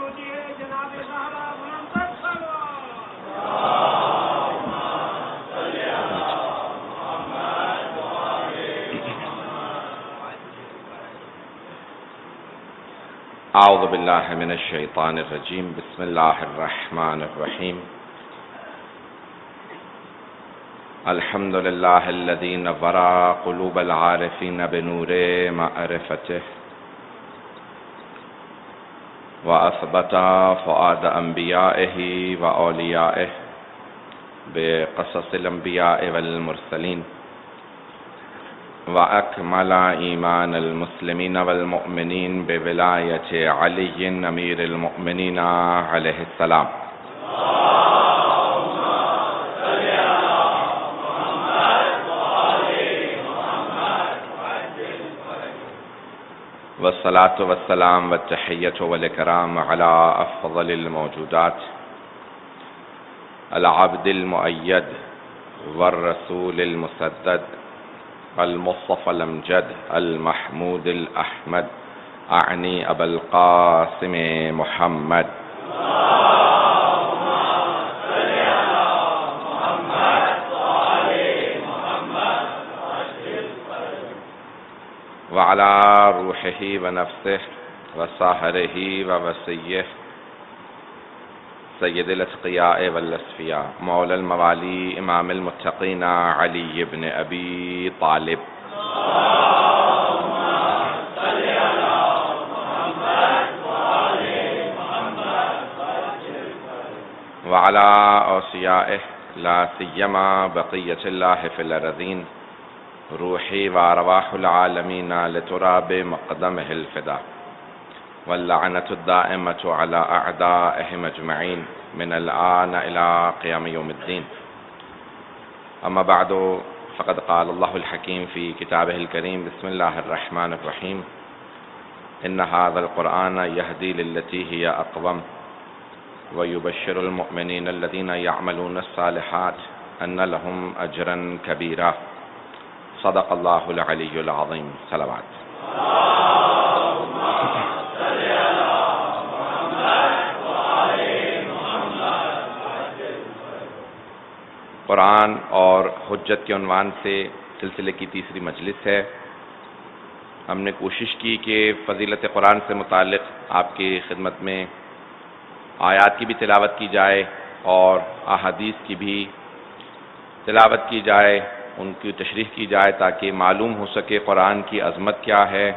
اونچی ہے جناب زہرا بلند اعوذ باللہ من الشیطان الرجیم بسم اللہ الرحمن الرحیم الحمد للہ الذی نور قلوب العارفین بنور معرفتہ واثبت فؤاد انبیائہ واولیائہ بقصص الانبیاء والمرسلین وأكمل إيمان المسلمين والمؤمنين بولاية علي أمير المؤمنين عليه السلام والصلاة والسلام والتحية والإكرام على أفضل الموجودات العبد المؤيد والرسول المسدد المصطفى الأمجد المحمود الأحمد أعني أبا القاسم محمد وعلى روحه ونفسه وصاهره ووصيه سید الاتقیاء والاسفیاء مولا الموالی امام المتقین علی بن ابی طالب وعلى اوصیائه لا سیما بقیة اللہ فی الارضین روحی وارواح العالمین لتراب مقدمه الفدا واللعنة الدائمة على أعدائهم أجمعين من الآن إلى قيام يوم الدين أما بعد فقد قال الله الحكيم في كتابه الكريم بسم الله الرحمن الرحيم إن هذا القرآن يهدي للتي هي أقوم ويبشر المؤمنين الذين يعملون الصالحات أن لهم أجرا كبيرا صدق الله العلي العظيم صلوات قرآن اور حجت کے عنوان سے سلسلے کی تیسری مجلس ہے۔ ہم نے کوشش کی کہ فضیلت قرآن سے متعلق آپ کی خدمت میں آیات کی بھی تلاوت کی جائے اور احادیث کی بھی تلاوت کی جائے، ان کی تشریح کی جائے تاکہ معلوم ہو سکے قرآن کی عظمت کیا ہے،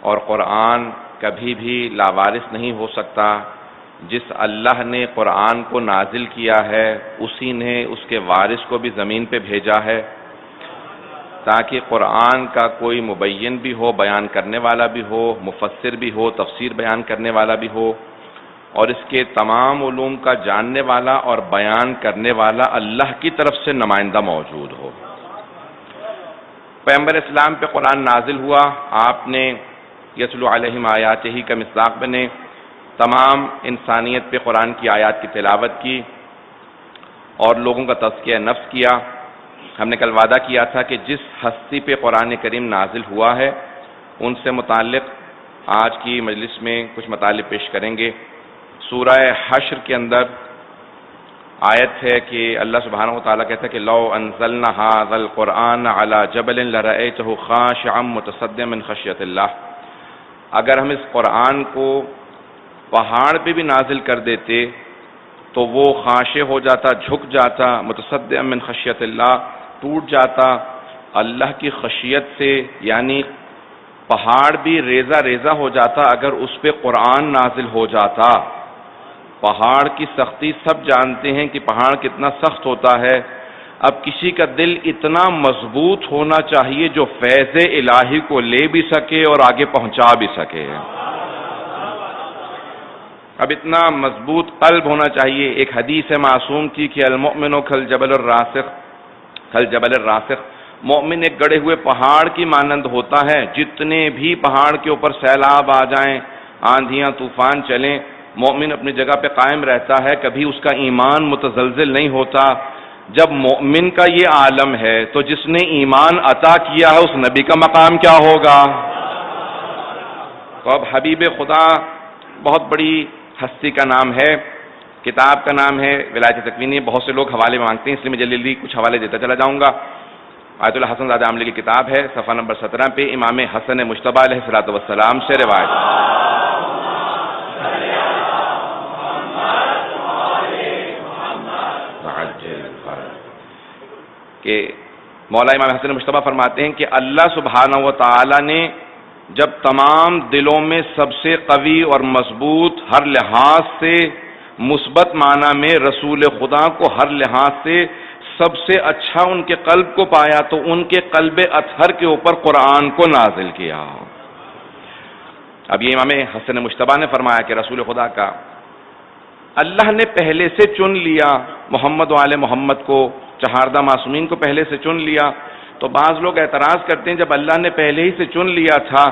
اور قرآن کبھی بھی لاوارث نہیں ہو سکتا۔ جس اللہ نے قرآن کو نازل کیا ہے اسی نے اس کے وارث کو بھی زمین پہ بھیجا ہے تاکہ قرآن کا کوئی مبین بھی ہو، بیان کرنے والا بھی ہو، مفسر بھی ہو، تفسیر بیان کرنے والا بھی ہو، اور اس کے تمام علوم کا جاننے والا اور بیان کرنے والا اللہ کی طرف سے نمائندہ موجود ہو۔ پیغمبر اسلام پہ قرآن نازل ہوا، آپ نے یتلو علیہم آیاتہ کا مصداق بنے، تمام انسانیت پہ قرآن کی آیات کی تلاوت کی اور لوگوں کا تزکیہ نفس کیا۔ ہم نے کل وعدہ کیا تھا کہ جس ہستی پہ قرآن کریم نازل ہوا ہے ان سے متعلق آج کی مجلس میں کچھ مطالب پیش کریں گے۔ سورہ حشر کے اندر آیت ہے کہ اللہ سبحانہ و تعالیٰ کہتا ہے کہ لو انزلنا ھذا القرآن علی جبل لرأیتہ خاشعا متصدعا من خشیۃ اللہ، اگر ہم اس قرآن کو پہاڑ پہ بھی نازل کر دیتے تو وہ خاشع ہو جاتا، جھک جاتا، متصدعا من خشیۃ اللہ، ٹوٹ جاتا اللہ کی خشیت سے، یعنی پہاڑ بھی ریزہ ریزہ ہو جاتا اگر اس پہ قرآن نازل ہو جاتا۔ پہاڑ کی سختی سب جانتے ہیں کہ پہاڑ کتنا سخت ہوتا ہے، اب کسی کا دل اتنا مضبوط ہونا چاہیے جو فیض الہی کو لے بھی سکے اور آگے پہنچا بھی سکے۔ اب اتنا مضبوط قلب ہونا چاہیے۔ ایک حدیث ہے معصوم کی کہ المؤمن کالجبل الراسخ، مومن ایک گڑے ہوئے پہاڑ کی مانند ہوتا ہے، جتنے بھی پہاڑ کے اوپر سیلاب آ جائیں، آندھیاں طوفان چلیں، مومن اپنی جگہ پہ قائم رہتا ہے، کبھی اس کا ایمان متزلزل نہیں ہوتا۔ جب مومن کا یہ عالم ہے تو جس نے ایمان عطا کیا ہے اس نبی کا مقام کیا ہوگا؟ تو اب حبیب خدا بہت بڑی ہستی کا نام ہے، کتاب کا نام ہے ولایت تکوینی. بہت سے لوگ حوالے مانگتے ہیں، اس لیے میں جلدی کچھ حوالے دیتا چلا جاؤں گا. آیت اللہ حسن زادہ عاملی کی کتاب ہے، صفحہ نمبر 17 پہ امام حسن مجتبیٰ علیہ الصلوۃ والسلام سے روایت کہ مولا امام حسن مجتبیٰ فرماتے ہیں کہ اللہ سبحانہ و تعالی نے جب تمام دلوں میں سب سے قوی اور مضبوط، ہر لحاظ سے مثبت معنی میں رسول خدا کو ہر لحاظ سے سب سے اچھا ان کے قلب کو پایا تو ان کے قلب اطہر کے اوپر قرآن کو نازل کیا. اب یہ امام حسن مجتبیٰ نے فرمایا کہ رسول خدا کا اللہ نے پہلے سے چن لیا، محمد و آل محمد کو، چہاردہ معصومین کو پہلے سے چن لیا. تو بعض لوگ اعتراض کرتے ہیں جب اللہ نے پہلے ہی سے چن لیا تھا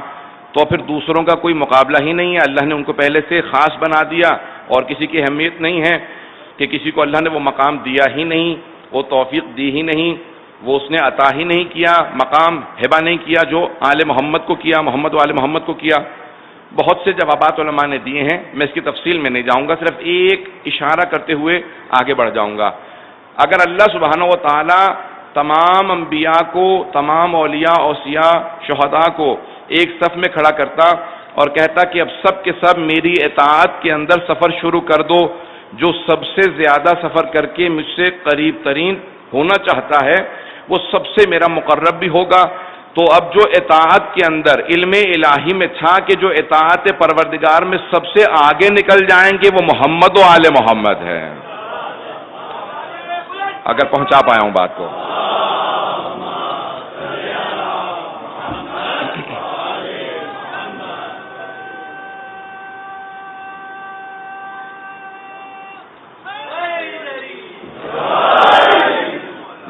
تو پھر دوسروں کا کوئی مقابلہ ہی نہیں ہے، اللہ نے ان کو پہلے سے خاص بنا دیا اور کسی کی اہمیت نہیں ہے کہ کسی کو اللہ نے وہ مقام دیا ہی نہیں، وہ توفیق دی ہی نہیں، وہ اس نے عطا ہی نہیں کیا، مقام ہبہ نہیں کیا جو آل محمد کو کیا، محمد و آل محمد کو کیا. بہت سے جوابات علماء نے دیے ہیں، میں اس کی تفصیل میں نہیں جاؤں گا، صرف ایک اشارہ کرتے ہوئے آگے بڑھ جاؤں گا. اگر اللہ سبحانہ و تعالی تمام انبیاء کو، تمام اولیاء، اوصیاء، شہداء کو ایک صف میں کھڑا کرتا اور کہتا کہ اب سب کے سب میری اطاعت کے اندر سفر شروع کر دو، جو سب سے زیادہ سفر کر کے مجھ سے قریب ترین ہونا چاہتا ہے وہ سب سے میرا مقرب بھی ہوگا. تو اب جو اطاعت کے اندر علم الہی میں تھا کہ جو اطاعت پروردگار میں سب سے آگے نکل جائیں گے وہ محمد و آل محمد ہے. اگر پہنچا پایا ہوں بات کو.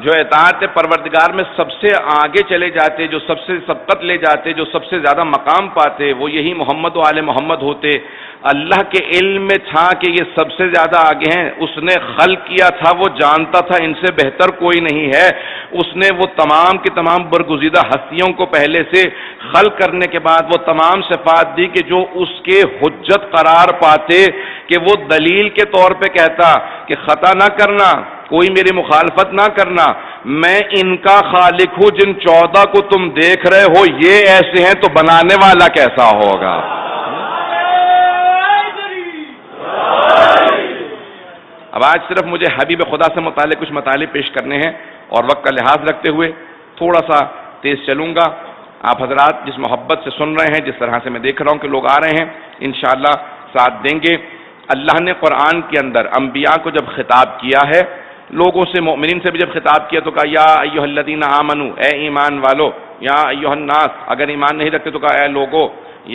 جو اطاعت پروردگار میں سب سے آگے چلے جاتے، جو سب سے سبقت لے جاتے، جو سب سے زیادہ مقام پاتے، وہ یہی محمد و آل محمد ہوتے. اللہ کے علم میں تھا کہ یہ سب سے زیادہ آگے ہیں، اس نے خلق کیا تھا، وہ جانتا تھا ان سے بہتر کوئی نہیں ہے. اس نے وہ تمام کی تمام برگزیدہ ہستیوں کو پہلے سے خلق کرنے کے بعد وہ تمام صفات دی کہ جو اس کے حجت قرار پاتے، کہ وہ دلیل کے طور پہ کہتا کہ خطا نہ کرنا، کوئی میری مخالفت نہ کرنا، میں ان کا خالق ہوں، جن 14 کو تم دیکھ رہے ہو یہ ایسے ہیں تو بنانے والا کیسا ہوگا. اب آج صرف مجھے حبیب خدا سے متعلق کچھ مطالب پیش کرنے ہیں اور وقت کا لحاظ رکھتے ہوئے تھوڑا سا تیز چلوں گا. آپ حضرات جس محبت سے سن رہے ہیں، جس طرح سے میں دیکھ رہا ہوں کہ لوگ آ رہے ہیں، انشاءاللہ ساتھ دیں گے. اللہ نے قرآن کے اندر انبیاء کو جب خطاب کیا ہے، لوگوں سے، مومنین سے بھی جب خطاب کیا تو کہا یا ایھا الذین آمنو، اے ایمان والو، یا ایھا الناس، اگر ایمان نہیں رکھتے تو کہا اے لوگو،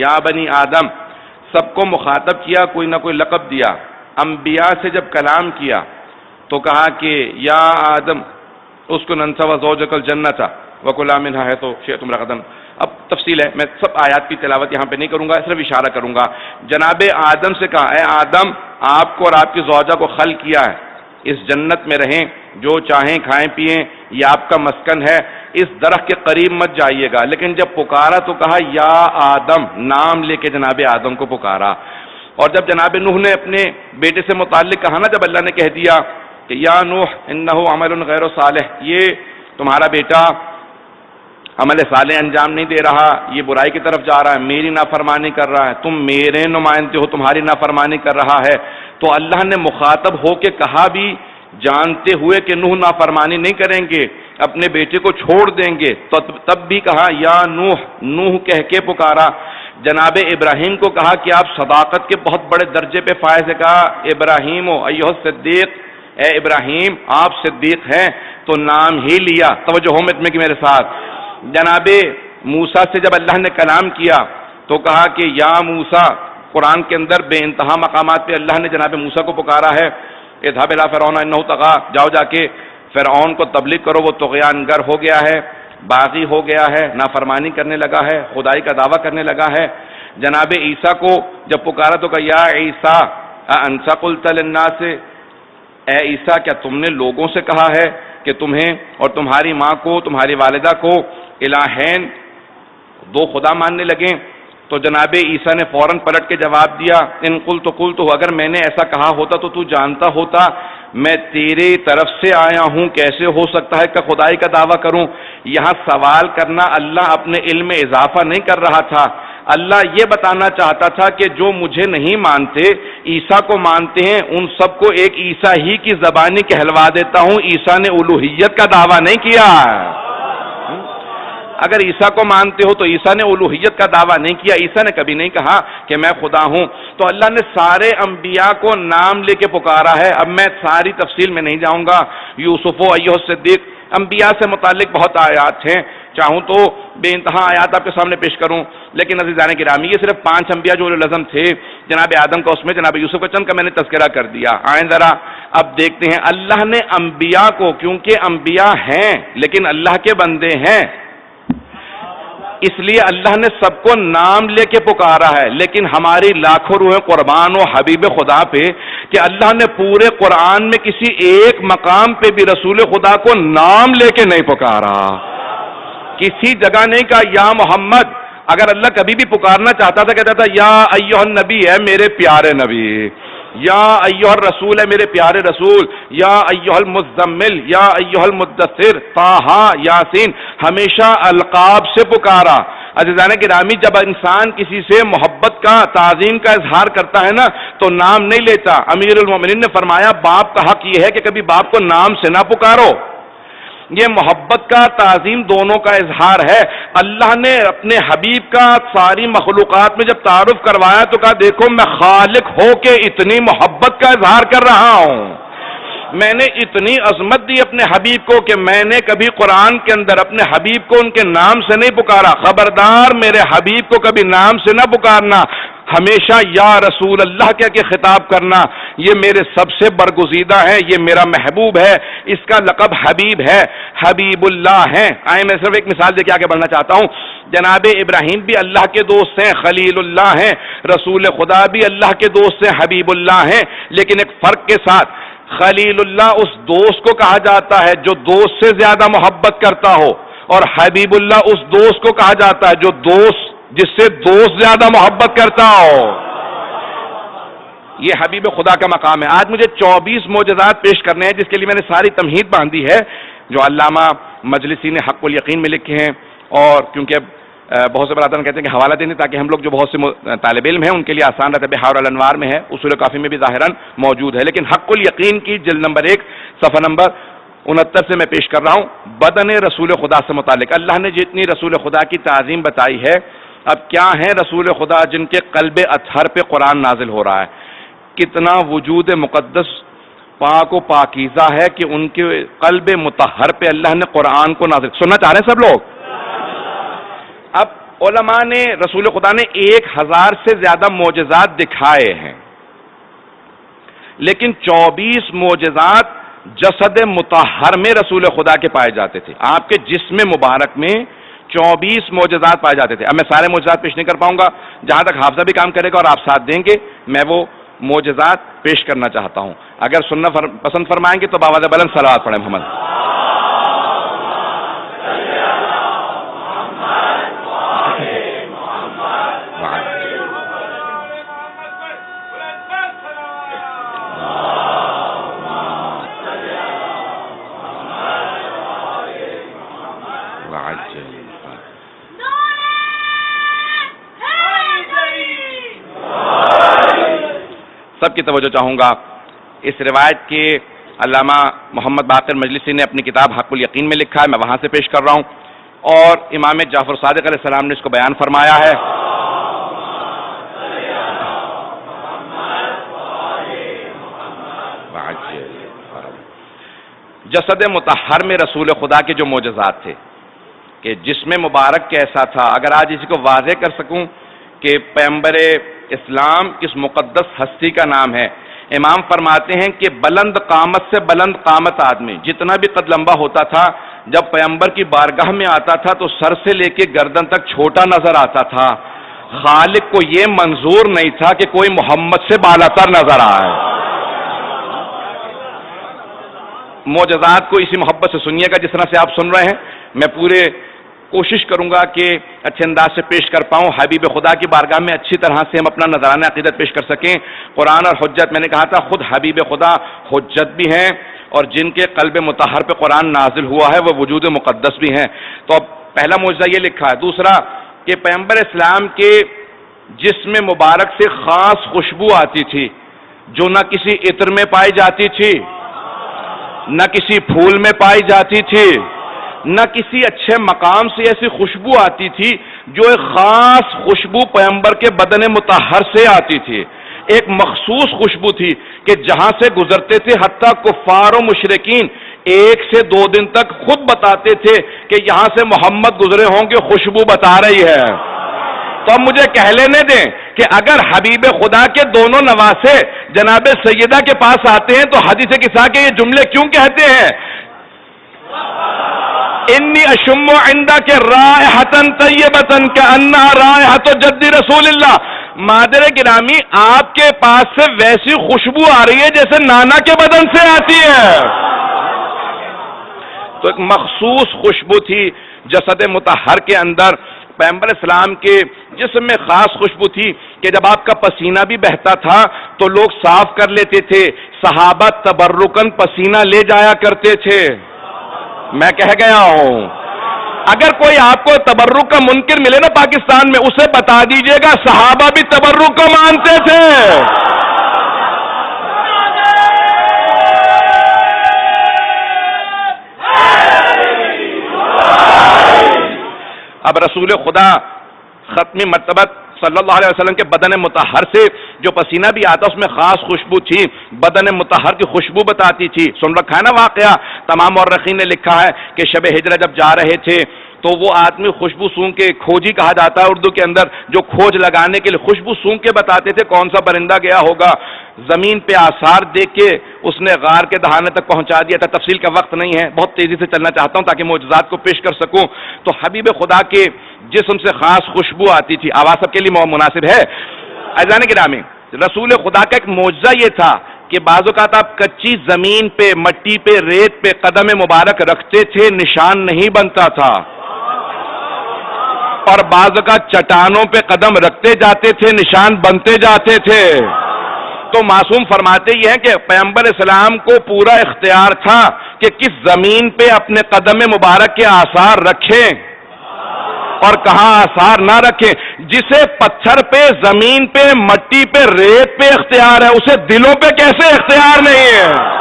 یا بنی آدم، سب کو مخاطب کیا، کوئی نہ کوئی لقب دیا. انبیاء سے جب کلام کیا تو کہا کہ یا آدم اسکن انت وزوجک الجنۃ وکلا منھا حیث شئتم رغدا. اب تفصیل ہے، میں سب آیات کی تلاوت یہاں پہ نہیں کروں گا، صرف اشارہ کروں گا. جناب آدم سے کہا اے آدم، آپ کو اور آپ کی زوجہ کو خلق کیا ہے، اس جنت میں رہیں، جو چاہیں کھائیں پیئیں، یہ آپ کا مسکن ہے، اس درخت کے قریب مت جائیے گا. لیکن جب پکارا تو کہا یا آدم، نام لے کے جناب آدم کو پکارا. اور جب جناب نوح نے اپنے بیٹے سے متعلق کہا نا، جب اللہ نے کہہ دیا کہ یا نوح انہ عمل غیر صالح، یہ تمہارا بیٹا عمل صالح انجام نہیں دے رہا، یہ برائی کی طرف جا رہا ہے، میری نافرمانی کر رہا ہے، تم میرے نمائندے ہو، تمہاری نافرمانی کر رہا ہے. تو اللہ نے مخاطب ہو کے کہا بھی، جانتے ہوئے کہ نوح نافرمانی نہیں کریں گے، اپنے بیٹے کو چھوڑ دیں گے، تب بھی کہا یا نوح، نوح کہہ کے پکارا. جناب ابراہیم کو کہا کہ آپ صداقت کے بہت بڑے درجے پہ فائز ہے، کہا ابراہیم ایھا الصدیق، اے ابراہیم آپ صدیق ہیں، تو نام ہی لیا. توجہ ہو میں کہ میرے ساتھ. جناب موسیٰ سے جب اللہ نے کلام کیا تو کہا کہ یا موسیٰ، قرآن کے اندر بے انتہا مقامات پہ اللہ نے جناب موسیٰ کو پکارا ہے، اذهب الى فرعون انه طغى، جاؤ جا کے فرعون کو تبلیغ کرو، وہ طغیان گر ہو گیا ہے، باغی ہو گیا ہے، نافرمانی کرنے لگا ہے، خدائی کا دعویٰ کرنے لگا ہے. جناب عیسیٰ کو جب پکارا تو کہا یا عیسیٰ اانت قلت للناس، اے عیسیٰ کیا تم نے لوگوں سے کہا ہے کہ تمہیں اور تمہاری ماں کو، تمہاری والدہ کو الہین، دو خدا ماننے لگیں. تو جناب عیسیٰ نے فوراً پلٹ کے جواب دیا ان قلت اگر میں نے ایسا کہا ہوتا تو تو جانتا ہوتا میں تیرے طرف سے آیا ہوں، کیسے ہو سکتا ہے کہ خدائی کا دعویٰ کروں؟ یہاں سوال کرنا اللہ اپنے علم میں اضافہ نہیں کر رہا تھا، اللہ یہ بتانا چاہتا تھا کہ جو مجھے نہیں مانتے عیسیٰ کو مانتے ہیں ان سب کو ایک عیسیٰ ہی کی زبانی کہلوا دیتا ہوں، عیسیٰ نے الوہیت کا دعویٰ نہیں کیا۔ اگر عیسیٰ کو مانتے ہو تو عیسیٰ نے الوہیت کا دعویٰ نہیں کیا، عیسیٰ نے کبھی نہیں کہا کہ میں خدا ہوں۔ تو اللہ نے سارے انبیاء کو نام لے کے پکارا ہے۔ اب میں ساری تفصیل میں نہیں جاؤں گا، یوسف و ایھا الصدیق، انبیاء سے متعلق بہت آیات ہیں، چاہوں تو بے انتہا آیات آپ کے سامنے پیش کروں، لیکن عزیزان گرامی یہ صرف 5 انبیاء جو اولو العزم تھے، جناب آدم کا اس میں، جناب یوسف کا چند کا میں نے تذکرہ کر دیا۔ آئیں ذرا اب دیکھتے ہیں اللہ نے انبیاء کو، کیونکہ انبیاء ہیں لیکن اللہ کے بندے ہیں، اس لیے اللہ نے سب کو نام لے کے پکارا ہے، لیکن ہماری لاکھوں روحیں قربان و حبیب خدا پہ کہ اللہ نے پورے قرآن میں کسی ایک مقام پہ بھی رسول خدا کو نام لے کے نہیں پکارا، کسی جگہ نہیں کہا یا محمد۔ اگر اللہ کبھی بھی پکارنا چاہتا تھا کہتا تھا یا ایھا النبی ہے میرے پیارے نبی، یا ایھا الرسول ہے میرے پیارے رسول، یا ایھا المزمل، یا ایھا المدثر، طٰہٰ، یاسین، ہمیشہ القاب سے پکارا۔ عزیزان گرامی جب انسان کسی سے محبت کا، تعظیم کا اظہار کرتا ہے نا تو نام نہیں لیتا۔ امیر المومنین نے فرمایا باپ کا حق یہ ہے کہ کبھی باپ کو نام سے نہ پکارو، یہ محبت کا، تعظیم دونوں کا اظہار ہے۔ اللہ نے اپنے حبیب کا ساری مخلوقات میں جب تعارف کروایا تو کہا دیکھو میں خالق ہو کے اتنی محبت کا اظہار کر رہا ہوں، میں نے اتنی عظمت دی اپنے حبیب کو کہ میں نے کبھی قرآن کے اندر اپنے حبیب کو ان کے نام سے نہیں پکارا۔ خبردار میرے حبیب کو کبھی نام سے نہ پکارنا، ہمیشہ یا رسول اللہ کہہ کے خطاب کرنا۔ یہ میرے سب سے برگزیدہ ہے، یہ میرا محبوب ہے، اس کا لقب حبیب ہے، حبیب اللہ ہے۔ آئیں میں صرف ایک مثال دے کے آگے بڑھنا چاہتا ہوں۔ جناب ابراہیم بھی اللہ کے دوست ہیں، خلیل اللہ ہیں، رسول خدا بھی اللہ کے دوست ہیں، حبیب اللہ ہیں، لیکن ایک فرق کے ساتھ، خلیل اللہ اس دوست کو کہا جاتا ہے جو دوست سے زیادہ محبت کرتا ہو، اور حبیب اللہ اس دوست کو کہا جاتا ہے جو دوست جس سے دوست زیادہ محبت کرتا ہو۔ یہ حبیب خدا کا مقام ہے۔ آج مجھے 24 معجزات پیش کرنے ہیں جس کے لیے میں نے ساری تمہید باندھی ہے جو علامہ مجلسی نے حق الیقین میں لکھے ہیں، اور کیونکہ بہت سے برادران کہتے ہیں کہ حوالہ دیں تاکہ ہم لوگ جو بہت سے طالب علم ہیں ان کے لیے آسان رہتا ہے۔ بحار الانوار میں ہے، اصول کافی میں بھی ظاہراً موجود ہے، لیکن حق الیقین کی جلد نمبر 1 صفحہ نمبر 69 سے میں پیش کر رہا ہوں۔ بدن رسول خدا سے متعلق اللہ نے جتنی رسول خدا کی تعظیم بتائی ہے، اب کیا ہیں رسول خدا جن کے قلب اطہر پہ قرآن نازل ہو رہا ہے، کتنا وجود مقدس پاک و پاکیزہ ہے کہ ان کے قلب مطہر پہ اللہ نے قرآن کو نازل۔ سننا چاہ رہے ہیں سب لوگ؟ اب علماء نے، رسول خدا نے 1000 سے زیادہ معجزات دکھائے ہیں، لیکن 24 معجزات جسد مطہر میں رسول خدا کے پائے جاتے تھے۔ آپ کے جسم مبارک میں 24 معجزات پائے جاتے تھے۔ اب میں سارے معجزات پیش نہیں کر پاؤں گا، جہاں تک حافظہ بھی کام کرے گا اور آپ ساتھ دیں گے میں وہ معجزات پیش کرنا چاہتا ہوں۔ اگر سننا پسند فرمائیں گے تو باوجہ بلند صلوات پڑھیں محمد۔ سب کی توجہ چاہوں گا، اس روایت کے علامہ محمد باقر مجلسی نے اپنی کتاب حق الیقین میں لکھا ہے، میں وہاں سے پیش کر رہا ہوں، اور امام جعفر صادق علیہ السلام نے اس کو بیان فرمایا ہے۔ جسد مطہر میں رسول خدا کے جو معجزات تھے کہ جسم مبارک کیسا تھا، اگر آج اسی کو واضح کر سکوں کہ پیغمبر اسلام کس مقدس ہستی کا نام ہے۔ امام فرماتے ہیں کہ بلند قامت سے بلند قامت آدمی جتنا بھی قد لمبا ہوتا تھا، جب پیغمبر کی بارگاہ میں آتا تھا تو سر سے لے کے گردن تک چھوٹا نظر آتا تھا۔ خالق کو یہ منظور نہیں تھا کہ کوئی محمد سے بالاتر نظر آئے۔ معجزات کو اسی محبت سے سنیے گا جس طرح سے آپ سن رہے ہیں۔ میں پورے کوشش کروں گا کہ اچھے انداز سے پیش کر پاؤں، حبیب خدا کی بارگاہ میں اچھی طرح سے ہم اپنا نذرانہ عقیدت پیش کر سکیں۔ قرآن اور حجت، میں نے کہا تھا خود حبیب خدا حجت بھی ہیں، اور جن کے قلب مطہر پہ قرآن نازل ہوا ہے وہ وجود مقدس بھی ہیں۔ تو اب پہلا معجزہ یہ لکھا ہے۔ دوسرا کہ پیغمبر اسلام کے جسم مبارک سے خاص خوشبو آتی تھی جو نہ کسی عطر میں پائی جاتی تھی، نہ کسی پھول میں پائی جاتی تھی، نہ کسی اچھے مقام سے ایسی خوشبو آتی تھی، جو ایک خاص خوشبو پیغمبر کے بدن مطہر سے آتی تھی۔ ایک مخصوص خوشبو تھی کہ جہاں سے گزرتے تھے حتیٰ کفار و مشرکین 1 سے 2 دن تک خود بتاتے تھے کہ یہاں سے محمد گزرے ہوں گے، خوشبو بتا رہی ہے۔ تو اب مجھے کہہ لینے دیں کہ اگر حبیب خدا کے دونوں نواسے جناب سیدہ کے پاس آتے ہیں تو حدیث قصہ کے یہ جملے کیوں کہتے ہیں؟ انی اشم عندک رائحۃ طیبۃ کأنہا رائحۃ جد رسول اللہ۔ مادر گرامی، آپ کے پاس سے ویسی خوشبو آ رہی ہے جیسے نانا کے بدن سے آتی ہے۔ تو ایک مخصوص خوشبو تھی جسد مطہر کے اندر، پیغمبر اسلام کے جسم میں خاص خوشبو تھی کہ جب آپ کا پسینہ بھی بہتا تھا تو لوگ صاف کر لیتے تھے، صحابہ تبرکن پسینہ لے جایا کرتے تھے۔ میں کہہ گیا ہوں، اگر کوئی آپ کو تبرک کا منکر ملے نا پاکستان میں، اسے بتا دیجئے گا صحابہ بھی تبرک کو مانتے تھے۔ اب رسول خدا ختمی مرتبت صلی اللہ علیہ وسلم کے بدن مطہر سے جو پسینہ بھی آتا اس میں خاص خوشبو تھی، بدن مطہر کی خوشبو بتاتی تھی۔ سن رکھا ہے نا واقعہ، تمام مورخین نے لکھا ہے کہ شب ہجرہ جب جا رہے تھے تو وہ آدمی خوشبو سونگ کے، کھوجی کہا جاتا ہے اردو کے اندر، جو کھوج لگانے کے لیے خوشبو سونگ کے بتاتے تھے کون سا پرندہ گیا ہوگا۔ زمین پہ آثار دیکھ کے اس نے غار کے دہانے تک پہنچا دیا تھا۔ تفصیل کا وقت نہیں ہے، بہت تیزی سے چلنا چاہتا ہوں تاکہ معجزات کو پیش کر سکوں۔ تو حبیب خدا کے جسم سے خاص خوشبو آتی تھی۔ آواز سب کے لیے مناسب ہے؟ عزیزان گرامی، رسول خدا کا ایک معجزہ یہ تھا کہ بعض اوقات آپ کچی زمین پہ، مٹی پہ، ریت پہ قدم مبارک رکھتے تھے، نشان نہیں بنتا تھا، اور بعض اوقات چٹانوں پہ قدم رکھتے جاتے تھے، نشان بنتے جاتے تھے۔ تو معصوم فرماتے یہ ہیں کہ پیغمبر اسلام کو پورا اختیار تھا کہ کس زمین پہ اپنے قدم مبارک کے آثار رکھیں اور کہاں آثار نہ رکھیں۔ جسے پتھر پہ، زمین پہ، مٹی پہ، ریت پہ اختیار ہے، اسے دلوں پہ کیسے اختیار نہیں ہے؟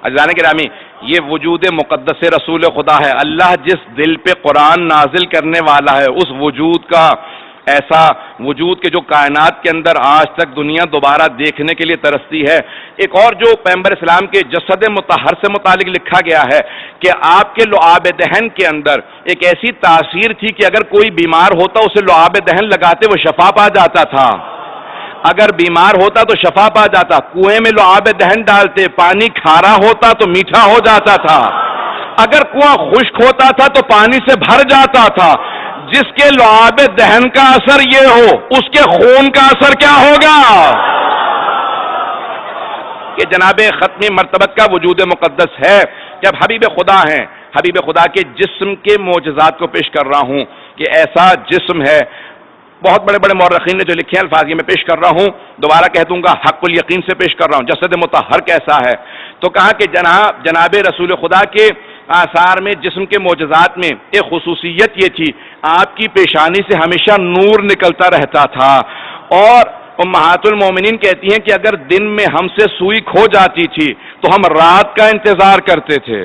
عزیزان گرامی، یہ وجود مقدس رسول خدا ہے۔ اللہ جس دل پہ قرآن نازل کرنے والا ہے، اس وجود کا، ایسا وجود کے جو کائنات کے اندر آج تک دنیا دوبارہ دیکھنے کے لیے ترستی ہے۔ ایک اور جو پیغمبر اسلام کے جسد مطہر سے متعلق لکھا گیا ہے کہ آپ کے لعاب دہن کے اندر ایک ایسی تاثیر تھی کہ اگر کوئی بیمار ہوتا اسے لعاب دہن لگاتے وہ شفا پا جاتا تھا۔ اگر بیمار ہوتا تو شفا پا جاتا۔ کنویں میں لعاب دہن ڈالتے، پانی کھارا ہوتا تو میٹھا ہو جاتا تھا۔ اگر کنواں خشک ہوتا تھا تو پانی سے بھر جاتا تھا۔ جس کے لعاب دہن کا اثر یہ ہو، اس کے خون کا اثر کیا ہوگا؟ کہ جناب ختمی مرتبت کا وجود مقدس ہے۔ جب حبیب خدا ہیں، حبیب خدا کے جسم کے معجزات کو پیش کر رہا ہوں کہ ایسا جسم ہے۔ بہت بڑے بڑے مورخین نے جو لکھے ہیں الفاظ یہ میں پیش کر رہا ہوں، دوبارہ کہہ دوں گا، حق الیقین سے پیش کر رہا ہوں۔ جسد مطہر کیسا ہے؟ تو کہا کہ جناب رسول خدا کے آثار میں، جسم کے معجزات میں ایک خصوصیت یہ تھی، آپ کی پیشانی سے ہمیشہ نور نکلتا رہتا تھا۔ اور امہات المومنین کہتی ہیں کہ اگر دن میں ہم سے سوئی کھو جاتی تھی تو ہم رات کا انتظار کرتے تھے۔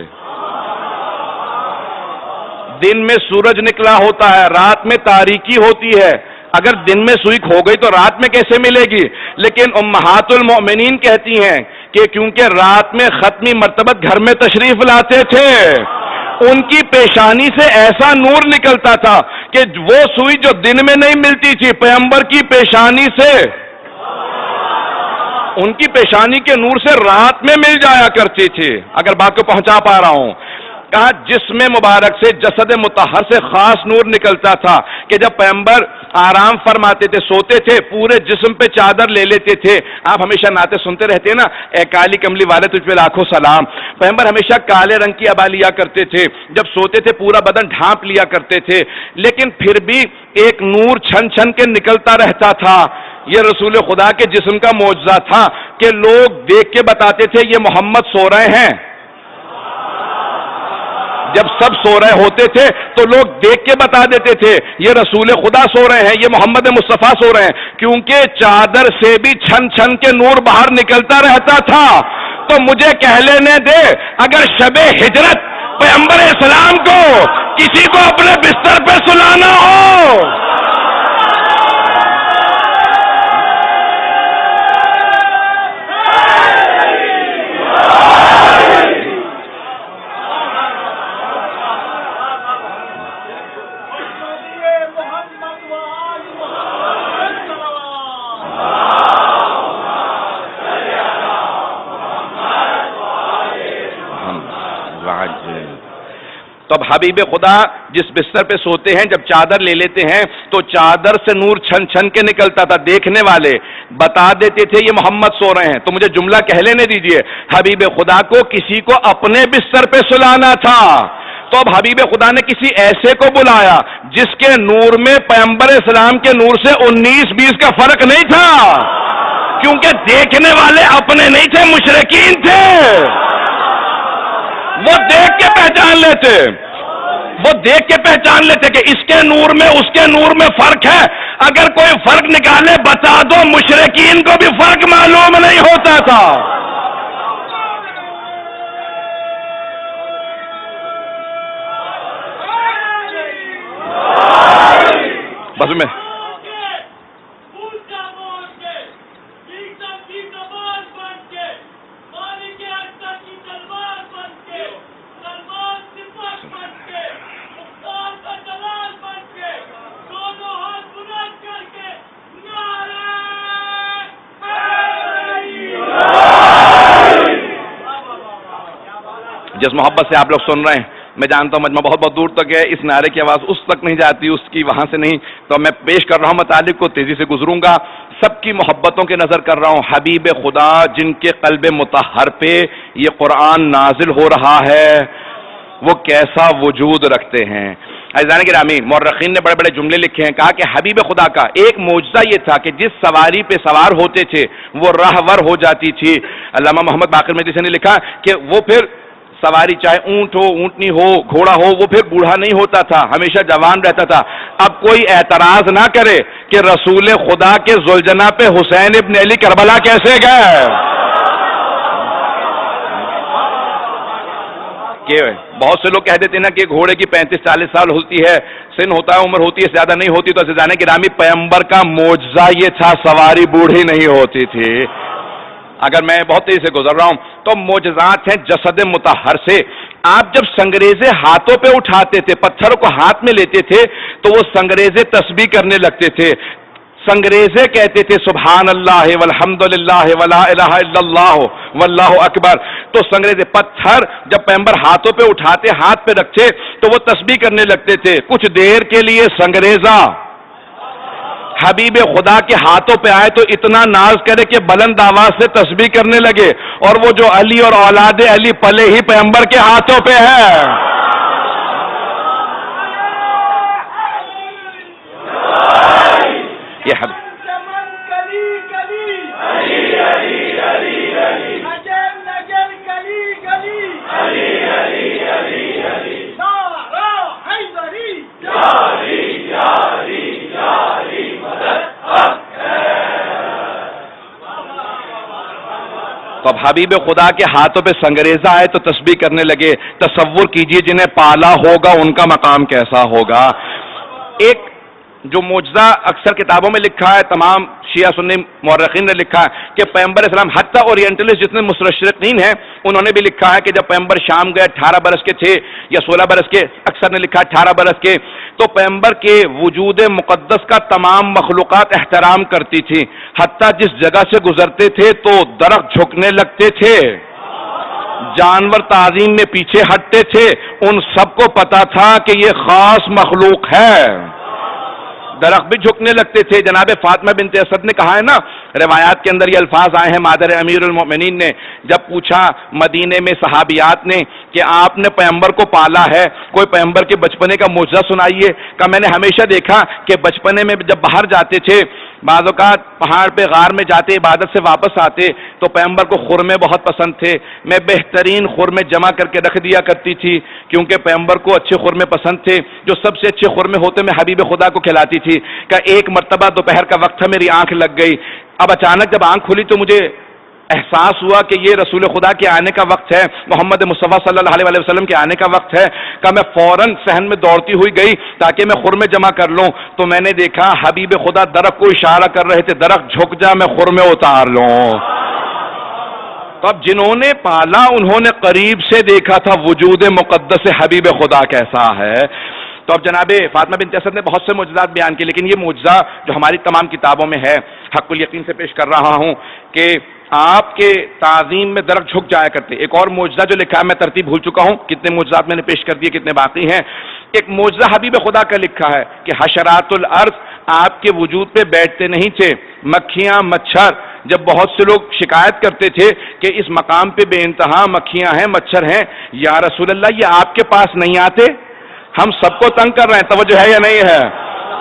دن میں سورج نکلا ہوتا ہے، رات میں تاریکی ہوتی ہے، اگر دن میں سوئی کھو گئی تو رات میں کیسے ملے گی؟ لیکن امہات المؤمنین کہتی ہیں کہ کیونکہ رات میں ختمی مرتبت گھر میں تشریف لاتے تھے، ان کی پیشانی سے ایسا نور نکلتا تھا کہ وہ سوئی جو دن میں نہیں ملتی تھی، پیغمبر کی پیشانی سے، ان کی پیشانی کے نور سے رات میں مل جایا کرتی تھی۔ اگر بات کو پہنچا پا رہا ہوں، کہا جسم مبارک سے، جسد مطہر سے خاص نور نکلتا تھا کہ جب پیغمبر آرام فرماتے تھے، سوتے تھے، پورے جسم پہ چادر لے لیتے تھے. آپ ہمیشہ نعتیں سنتے رہتے ہیں نا، اے کالی کملی والے تجھ پہ لاکھوں سلام. پیغمبر ہمیشہ کالے رنگ کی عبا لیا کرتے تھے، جب سوتے تھے پورا بدن ڈھانپ لیا کرتے تھے، لیکن پھر بھی ایک نور چھن چھن کے نکلتا رہتا تھا. یہ رسول خدا کے جسم کا معجزہ تھا کہ لوگ دیکھ کے بتاتے تھے یہ محمد سو رہے ہیں. جب سب سو رہے ہوتے تھے تو لوگ دیکھ کے بتا دیتے تھے یہ رسول خدا سو رہے ہیں، یہ محمد مصطفیٰ سو رہے ہیں، کیونکہ چادر سے بھی چھن چھن کے نور باہر نکلتا رہتا تھا. تو مجھے کہہ لینے دے، اگر شب ہجرت پیغمبر اسلام کو کسی کو اپنے بستر پہ سلانا ہو، تو اب حبیب خدا جس بستر پہ سوتے ہیں جب چادر لے لیتے ہیں تو چادر سے نور چھن چھن کے نکلتا تھا. دیکھنے والے بتا دیتے تھے یہ محمد سو رہے ہیں. تو مجھے جملہ کہہ لینے دیجئے، حبیب خدا کو کسی کو اپنے بستر پہ سلانا تھا. تو اب حبیب خدا نے کسی ایسے کو بلایا جس کے نور میں پیغمبر اسلام کے نور سے 19-20 کا فرق نہیں تھا، کیونکہ دیکھنے والے اپنے نہیں تھے، مشرکین تھے. وہ دیکھ کے پہچان لیتے، وہ دیکھ کے پہچان لیتے کہ اس کے نور میں اس کے نور میں فرق ہے. اگر کوئی فرق نکالے بتا دو، مشرکین کو بھی فرق معلوم نہیں ہوتا تھا. بس میں جس محبت سے آپ لوگ سن رہے ہیں، میں جانتا ہوں مجمع بہت بہت دور تک ہے، اس نعرے کی آواز اس تک نہیں جاتی، اس کی وہاں سے نہیں، تو میں پیش کر رہا ہوں مطالب کو، تیزی سے گزروں گا. سب کی محبتوں کے نظر کر رہا ہوں. حبیب خدا جن کے قلب مطہر پہ یہ قرآن نازل ہو رہا ہے وہ کیسا وجود رکھتے ہیں. عزیزان گرامی، مورخین نے بڑے بڑے جملے لکھے ہیں. کہا کہ حبیب خدا کا ایک معجزہ یہ تھا کہ جس سواری پہ سوار ہوتے تھے وہ راہور ہو جاتی تھی. علامہ محمد باقر مجلسی نے لکھا کہ وہ پھر سواری چاہے اونٹ ہو، اونٹنی ہو، گھوڑا ہو، وہ پھر بوڑھا نہیں ہوتا تھا، ہمیشہ جوان رہتا تھا. اب کوئی اعتراض نہ کرے کہ رسول خدا کے ذوالجناح پہ حسین ابن علی کربلا کیسے گئے. کہ بہت سے لوگ کہہ دیتے ہیں نا کہ گھوڑے کی 35-40 سال ہوتی ہے، سن ہوتا ہے، عمر ہوتی ہے، زیادہ نہیں ہوتی. تو عزیزان گرامی، پیغمبر کا معجزہ یہ تھا سواری بوڑھی نہیں ہوتی تھی. اگر میں بہت تیزی سے گزر رہا ہوں تو معجزات ہیں جسد مطہر سے. آپ جب سنگریزے ہاتھوں پہ اٹھاتے تھے، پتھروں کو ہاتھ میں لیتے تھے تو وہ سنگریزے تسبیح کرنے لگتے تھے. سنگریزے کہتے تھے سبحان اللہ والحمد للہ ولا الہ الا اللہ واللہ اکبر. تو سنگریزے پتھر جب پیغمبر ہاتھوں پہ اٹھاتے، ہاتھ پہ رکھتے تو وہ تسبیح کرنے لگتے تھے. کچھ دیر کے لیے سنگریزہ حبیب خدا کے ہاتھوں پہ آئے تو اتنا ناز کرے کہ بلند آواز سے تسبیح کرنے لگے. اور وہ جو علی اور اولاد علی پلے ہی پیغمبر کے ہاتھوں پہ ہے. یہ تو اب حبیب خدا کے ہاتھوں پہ سنگریزہ آئے تو تسبیح کرنے لگے. تصور کیجئے جنہیں پالا ہوگا ان کا مقام کیسا ہوگا. ایک جو معجزہ اکثر کتابوں میں لکھا ہے، تمام شیعہ سنی مورخین نے لکھا ہے کہ پیغمبر اسلام، حتیٰ اورینٹلسٹ جتنے مستشرقین ہیں انہوں نے بھی لکھا ہے کہ جب پیغمبر شام گئے 18 برس کے تھے یا 16 برس کے، اکثر نے لکھا 18 برس کے، تو پیغمبر کے وجود مقدس کا تمام مخلوقات احترام کرتی تھی. حتیٰ جس جگہ سے گزرتے تھے تو درخت جھکنے لگتے تھے. جانور تعظیم میں پیچھے ہٹتے تھے، ان سب کو پتا تھا کہ یہ خاص مخلوق ہے، درخت بھی جھکنے لگتے تھے۔ جناب فاطمہ بنت اسد نے کہا ہے نا، روایات کے اندر یہ الفاظ آئے ہیں مادر امیر المؤمنین نے، جب پوچھا مدینے میں صحابیات نے کہ آپ نے پیغمبر کو پالا ہے، کوئی پیغمبر کے بچپنے کا معجزہ سنائیے، کہ میں نے ہمیشہ دیکھا کہ بچپنے میں جب باہر جاتے تھے، بعض اوقات پہاڑ پہ غار میں جاتے، عبادت سے واپس آتے تو پیغمبر کو خرمے بہت پسند تھے، میں بہترین خرمے جمع کر کے رکھ دیا کرتی تھی، کیونکہ پیغمبر کو اچھے خرمے پسند تھے، جو سب سے اچھے خرمے ہوتے میں حبیب خدا کو کھلاتی تھی۔ کہ ایک مرتبہ دوپہر کا وقت تھا، میری آنکھ لگ گئی، اب اچانک جب آنکھ کھلی تو مجھے احساس ہوا کہ یہ رسول خدا کے آنے کا وقت ہے، محمد مصطفیٰ صلی اللہ علیہ وسلم کے آنے کا وقت ہے، کہ میں فوراً صحن میں دوڑتی ہوئی گئی تاکہ میں خرمے جمع کر لوں، تو میں نے دیکھا حبیب خدا درخت کو اشارہ کر رہے تھے، درخت جھک جا میں خرمے اتار لوں۔ تو اب جنہوں نے پالا انہوں نے قریب سے دیکھا تھا وجود مقدس حبیب خدا کیسا ہے۔ تو اب جناب فاطمہ بنت اسد نے بہت سے معجزات بیان کیے، لیکن یہ معجزہ جو ہماری تمام کتابوں میں ہے، حق الیقین سے پیش کر رہا ہوں کہ آپ کے تعظیم میں درخت جھک جایا کرتے۔ ایک اور معجزہ جو لکھا ہے، میں ترتیب بھول چکا ہوں، کتنے معجزات میں نے پیش کر دیے، کتنے باقی ہیں۔ ایک معجزہ حبیب خدا کا لکھا ہے کہ حشرات الارض آپ کے وجود پہ بیٹھتے نہیں تھے، مکھیاں مچھر، جب بہت سے لوگ شکایت کرتے تھے کہ اس مقام پہ بے انتہا مکھیاں ہیں مچھر ہیں، یا رسول اللہ یہ آپ کے پاس نہیں آتے؟ ہم سب کو تنگ کر رہے ہیں، توجہ ہے یا نہیں ہے؟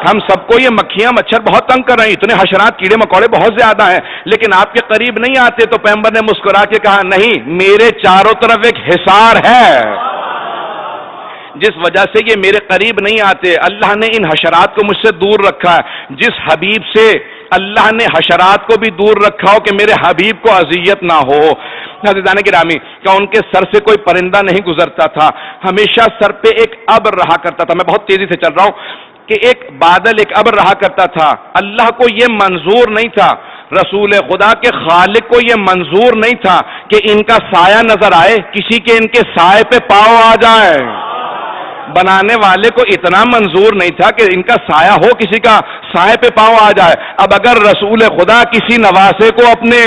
ہم سب کو یہ مکھیاں مچھر بہت تنگ کر رہے ہیں، اتنے حشرات کیڑے مکوڑے بہت زیادہ ہیں، لیکن آپ کے قریب نہیں آتے۔ تو پیغمبر نے مسکرا کے کہا نہیں، میرے چاروں طرف ایک حصار ہے جس وجہ سے یہ میرے قریب نہیں آتے۔ اللہ نے ان حشرات کو مجھ سے دور رکھا ہے، جس حبیب سے اللہ نے حشرات کو بھی دور رکھا ہو کہ میرے حبیب کو اذیت نہ ہو۔ عزیزان گرامی، کیا ان کے سر سے کوئی پرندہ نہیں گزرتا تھا؟ ہمیشہ سر پہ ایک ابر رہا کرتا تھا۔ میں بہت تیزی سے چل رہا ہوں کہ ایک بادل، ایک ابر رہا کرتا تھا۔ اللہ کو یہ منظور نہیں تھا، رسول خدا کے خالق کو یہ منظور نہیں تھا کہ ان کا سایہ نظر آئے، کسی کے ان کے سائے پہ پاؤں آ جائے۔ بنانے والے کو اتنا منظور نہیں تھا کہ ان کا سایہ ہو، کسی کا سائے پہ پاؤں آ جائے۔ اب اگر رسول خدا کسی نواسے کو اپنے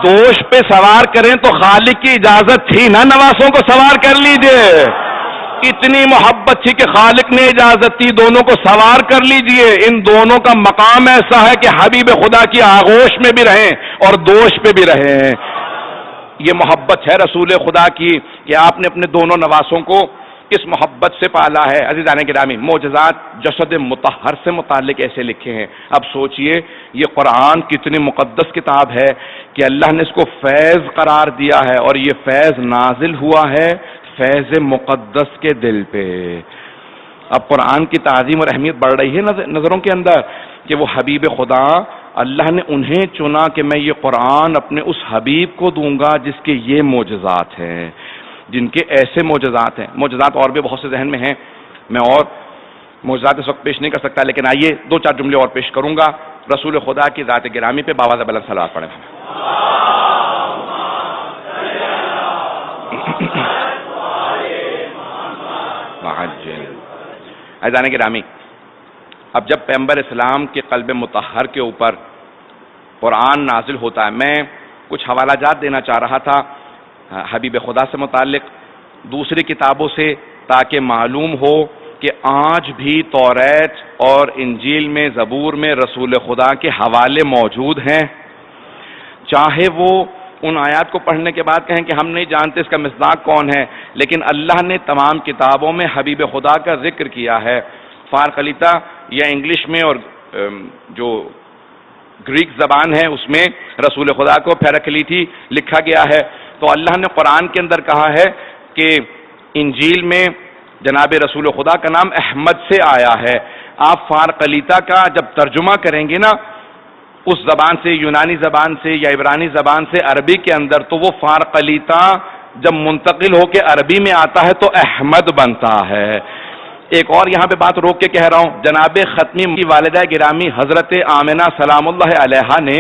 دوش پہ سوار کریں تو خالق کی اجازت تھی نا نواسوں کو سوار کر لیجئے، اتنی محبت تھی کہ خالق نے اجازت دی دونوں کو سوار کر لیجئے۔ ان دونوں کا مقام ایسا ہے کہ حبیب خدا کی آغوش میں بھی رہیں اور دوش پہ بھی رہیں۔ یہ محبت ہے رسول خدا کی کہ آپ نے اپنے دونوں نواسوں کو اس محبت سے پالا ہے۔ عزیزان گرامی، معجزات جسد مطہر سے متعلق ایسے لکھے ہیں۔ اب سوچئے یہ قرآن کتنی مقدس کتاب ہے کہ اللہ نے اس کو فیض قرار دیا ہے، اور یہ فیض نازل ہوا ہے فیض مقدس کے دل پہ۔ اب قرآن کی تعظیم اور اہمیت بڑھ رہی ہے نظروں کے اندر کہ وہ حبیب خدا، اللہ نے انہیں چنا کہ میں یہ قرآن اپنے اس حبیب کو دوں گا جس کے یہ معجزات ہیں، جن کے ایسے معجزات ہیں۔ معجزات اور بھی بہت سے ذہن میں ہیں، میں اور معجزات اس وقت پیش نہیں کر سکتا، لیکن آئیے دو چار جملے اور پیش کروں گا رسول خدا کی ذات گرامی پہ۔ باواز بلند صلوات پڑھیں۔ عزیزان گرامی، اب جب پیغمبر اسلام کے قلب مطہر کے اوپر قرآن نازل ہوتا ہے، میں کچھ حوالہ جات دینا چاہ رہا تھا حبیب خدا سے متعلق دوسری کتابوں سے، تاکہ معلوم ہو کہ آج بھی توریت اور انجیل میں، زبور میں رسول خدا کے حوالے موجود ہیں، چاہے وہ ان آیات کو پڑھنے کے بعد کہیں کہ ہم نہیں جانتے اس کا مصداق کون ہے، لیکن اللہ نے تمام کتابوں میں حبیب خدا کا ذکر کیا ہے۔ فارقلیتا یا انگلش میں اور جو گریک زبان ہے اس میں رسول خدا کو پیراکلیٹی لکھا گیا ہے۔ تو اللہ نے قرآن کے اندر کہا ہے کہ انجیل میں جناب رسول خدا کا نام احمد سے آیا ہے۔ آپ فارقلیتا کا جب ترجمہ کریں گے نا اس زبان سے، یونانی زبان سے یا عبرانی زبان سے عربی کے اندر، تو وہ فارقلیتا جب منتقل ہو کے عربی میں آتا ہے تو احمد بنتا ہے۔ ایک اور یہاں پہ بات روک کے کہہ رہا ہوں، جناب ختمی کی والدہ گرامی حضرت آمنہ سلام اللہ علیہا نے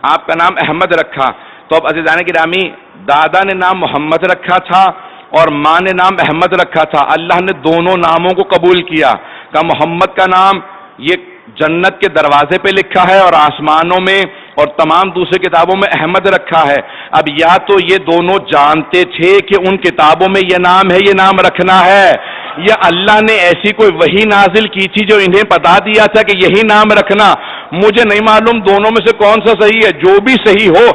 آپ کا نام احمد رکھا، تو اب عزیزان گرامی دادا نے نام محمد رکھا تھا اور ماں نے نام احمد رکھا تھا، اللہ نے دونوں ناموں کو قبول کیا، کہ محمد کا نام یہ جنت کے دروازے پہ لکھا ہے اور آسمانوں میں اور تمام دوسری کتابوں میں احمد رکھا ہے۔ اب یا تو یہ دونوں جانتے تھے کہ ان کتابوں میں یہ نام ہے، یہ نام رکھنا ہے، یا اللہ نے ایسی کوئی وحی نازل کی تھی جو انہیں بتا دیا تھا کہ یہی نام رکھنا۔ مجھے نہیں معلوم دونوں میں سے کون سا صحیح ہے، جو بھی صحیح ہو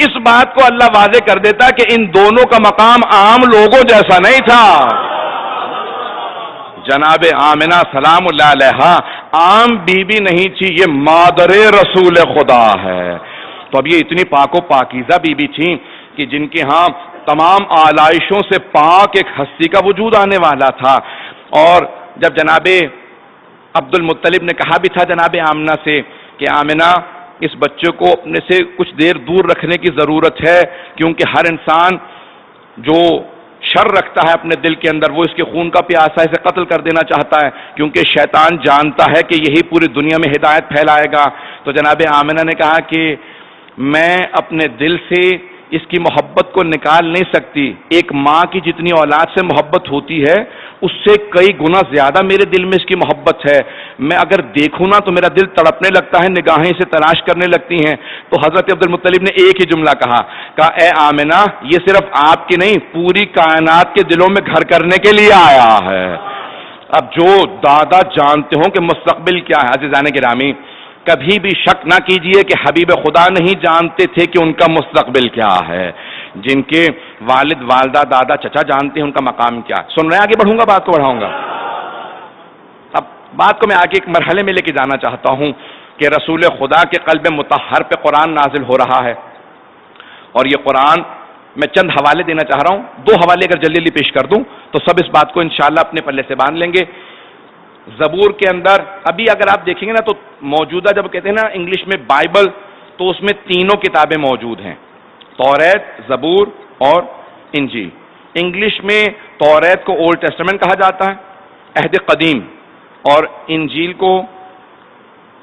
اس بات کو اللہ واضح کر دیتا کہ ان دونوں کا مقام عام لوگوں جیسا نہیں تھا۔ جناب آمنہ سلام اللہ علیہا عام بیوی نہیں تھی، یہ مادر رسول خدا ہے۔ تو اب یہ اتنی پاک و پاکیزہ بیوی تھیں کہ جن کے ہاں تمام آلائشوں سے پاک ایک ہستی کا وجود آنے والا تھا۔ اور جب جناب عبد المطلب نے کہا بھی تھا جناب آمنہ سے کہ آمنہ اس بچے کو اپنے سے کچھ دیر دور رکھنے کی ضرورت ہے، کیونکہ ہر انسان جو شر رکھتا ہے اپنے دل کے اندر وہ اس کے خون کا پیاسا اسے قتل کر دینا چاہتا ہے، کیونکہ شیطان جانتا ہے کہ یہی پوری دنیا میں ہدایت پھیلائے گا۔ تو جناب آمنہ نے کہا کہ میں اپنے دل سے اس کی محبت کو نکال نہیں سکتی، ایک ماں کی جتنی اولاد سے محبت ہوتی ہے اس سے کئی گنا زیادہ میرے دل میں اس کی محبت ہے۔ میں اگر دیکھوں نا تو میرا دل تڑپنے لگتا ہے، نگاہیں اسے تلاش کرنے لگتی ہیں۔ تو حضرت عبد المطلب نے ایک ہی جملہ کہا اے آمنہ یہ صرف آپ کی نہیں پوری کائنات کے دلوں میں گھر کرنے کے لیے آیا ہے۔ اب جو دادا جانتے ہوں کہ مستقبل کیا ہے، عزیزان گرامی کبھی بھی شک نہ کیجئے کہ حبیب خدا نہیں جانتے تھے کہ ان کا مستقبل کیا ہے۔ جن کے والد والدہ دادا چچا جانتے ہیں ان کا مقام کیا ہے۔ سن رہے ہیں؟ آگے بڑھوں گا، بات کو بڑھاؤں گا۔ اب بات کو میں آگے ایک مرحلے میں لے کے جانا چاہتا ہوں کہ رسول خدا کے قلب مطہر پہ قرآن نازل ہو رہا ہے، اور یہ قرآن میں چند حوالے دینا چاہ رہا ہوں، 2 حوالے اگر جلدی جلدی پیش کر دوں تو سب اس بات کو انشاءاللہ اپنے پلے سے باندھ لیں گے۔ زبور کے اندر ابھی اگر آپ دیکھیں گے نا تو موجودہ جب کہتے ہیں نا انگلش میں بائبل، تو اس میں تینوں کتابیں موجود ہیں، توریت، زبور اور انجیل۔ انگلش میں توریت کو اولڈ ٹیسٹمنٹ کہا جاتا ہے، عہد قدیم، اور انجیل کو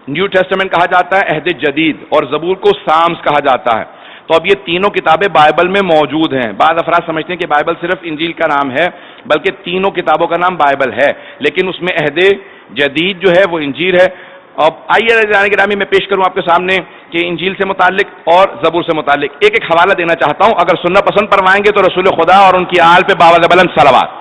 نیو ٹیسٹمنٹ کہا جاتا ہے، عہد جدید، اور زبور کو سامز کہا جاتا ہے۔ تو اب یہ تینوں کتابیں بائبل میں موجود ہیں۔ بعض افراد سمجھتے ہیں کہ بائبل صرف انجیل کا نام ہے، بلکہ تینوں کتابوں کا نام بائبل ہے، لیکن اس میں عہد جدید جو ہے وہ انجیل ہے۔ اب آئیے عزیزان گرامی میں پیش کروں آپ کے سامنے کہ انجیل سے متعلق اور زبور سے متعلق ایک ایک حوالہ دینا چاہتا ہوں، اگر سننا پسند فرمائیں گے تو رسول خدا اور ان کی آل پہ باوجہ بلند صلوات۔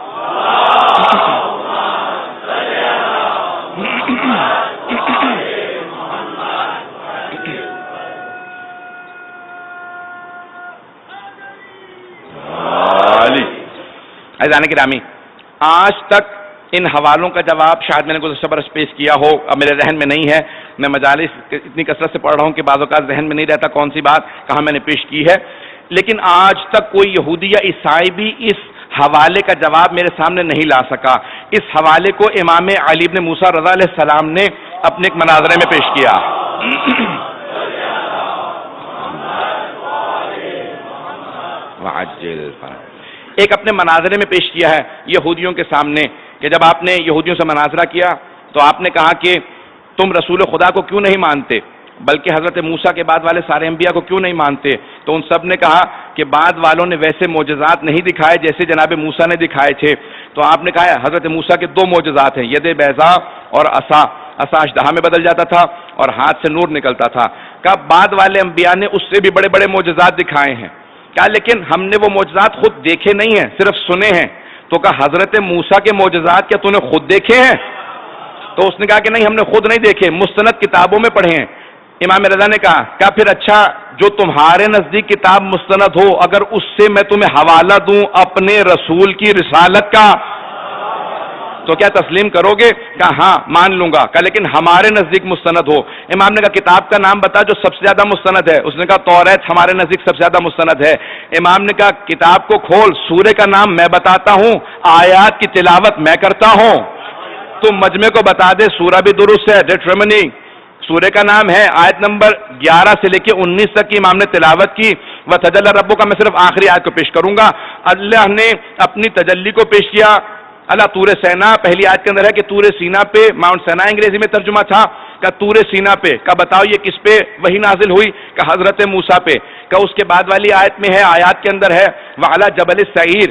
عزیزان گرامی آج تک ان حوالوں کا جواب شاید میں نے گزشتہ برس پیش کیا ہو، اب میرے ذہن میں نہیں ہے، میں مجالس اتنی کثرت سے پڑھ رہا ہوں کہ بعض اوقات ذہن میں نہیں رہتا کون سی بات کہاں میں نے پیش کی ہے، لیکن آج تک کوئی یہودی یا عیسائی بھی اس حوالے کا جواب میرے سامنے نہیں لا سکا۔ اس حوالے کو امام علی بن موسیٰ رضا علیہ السلام نے اپنے ایک مناظرے میں پیش کیا۔ ایک اپنے مناظرے میں پیش کیا ہے یہودیوں کے سامنے کہ جب آپ نے یہودیوں سے مناظرہ کیا تو آپ نے کہا کہ تم رسول خدا کو کیوں نہیں مانتے، بلکہ حضرت موسیٰ کے بعد والے سارے انبیاء کو کیوں نہیں مانتے؟ تو ان سب نے کہا کہ بعد والوں نے ویسے معجزات نہیں دکھائے جیسے جناب موسیٰ نے دکھائے تھے۔ تو آپ نے کہا حضرت موسیٰ کے 2 معجزات ہیں، ید بیضاء اور عصا اشدہا میں بدل جاتا تھا اور ہاتھ سے نور نکلتا تھا۔ کہا بعد والے انبیاء نے اس سے بھی بڑے بڑے معجزات دکھائے ہیں، کہا لیکن ہم نے وہ معجزات خود دیکھے نہیں ہیں، صرف سنے ہیں۔ تو کہا حضرت موسیٰ کے معجزات کیا تو نے خود دیکھے ہیں؟ تو اس نے کہا کہ نہیں ہم نے خود نہیں دیکھے، مستند کتابوں میں پڑھے ہیں۔ امام رضا نے کہا پھر اچھا جو تمہارے نزدیک کتاب مستند ہو اگر اس سے میں تمہیں حوالہ دوں اپنے رسول کی رسالت کا تو کیا تسلیم کرو گے؟ کہا ہاں مان لوں گا۔ کہا لیکن ہمارے نزدیک مستند ہو۔ امام نے کہا کتاب کا نام بتا جو سب سے زیادہ مستند ہے۔ اس نے کہا توریت ہمارے نزدیک سب سے زیادہ مستند ہے۔ امام نے کہا کتاب کو کھول، سورے کا نام میں بتاتا ہوں، آیات کی تلاوت میں کرتا ہوں، تو مجمع کو بتا دے سورہ بھی درست ہے، ڈیٹرمنی سورے کا نام ہے، آیت نمبر 11 سے لے کے 19 تک کی امام نے تلاوت کی۔ وَتَجَلَّى رَبُّكَ میں صرف آخری آیت کو پیش کروں گا۔ اللہ نے اپنی تجلی کو پیش کیا۔ اللہ طور سینا پہلی آیت کے اندر ہے کہ طور سینا پہ، ماؤنٹ سینا انگریزی میں ترجمہ تھا، کہ طور سینا پہ، کہ بتاؤ یہ کس پہ وہی نازل ہوئی؟ کہ حضرت موسیٰ پہ۔ کہ اس کے بعد والی آیت میں ہے، آیات کے اندر ہے وَعَلَى جَبَلِ السَّعِيرِ،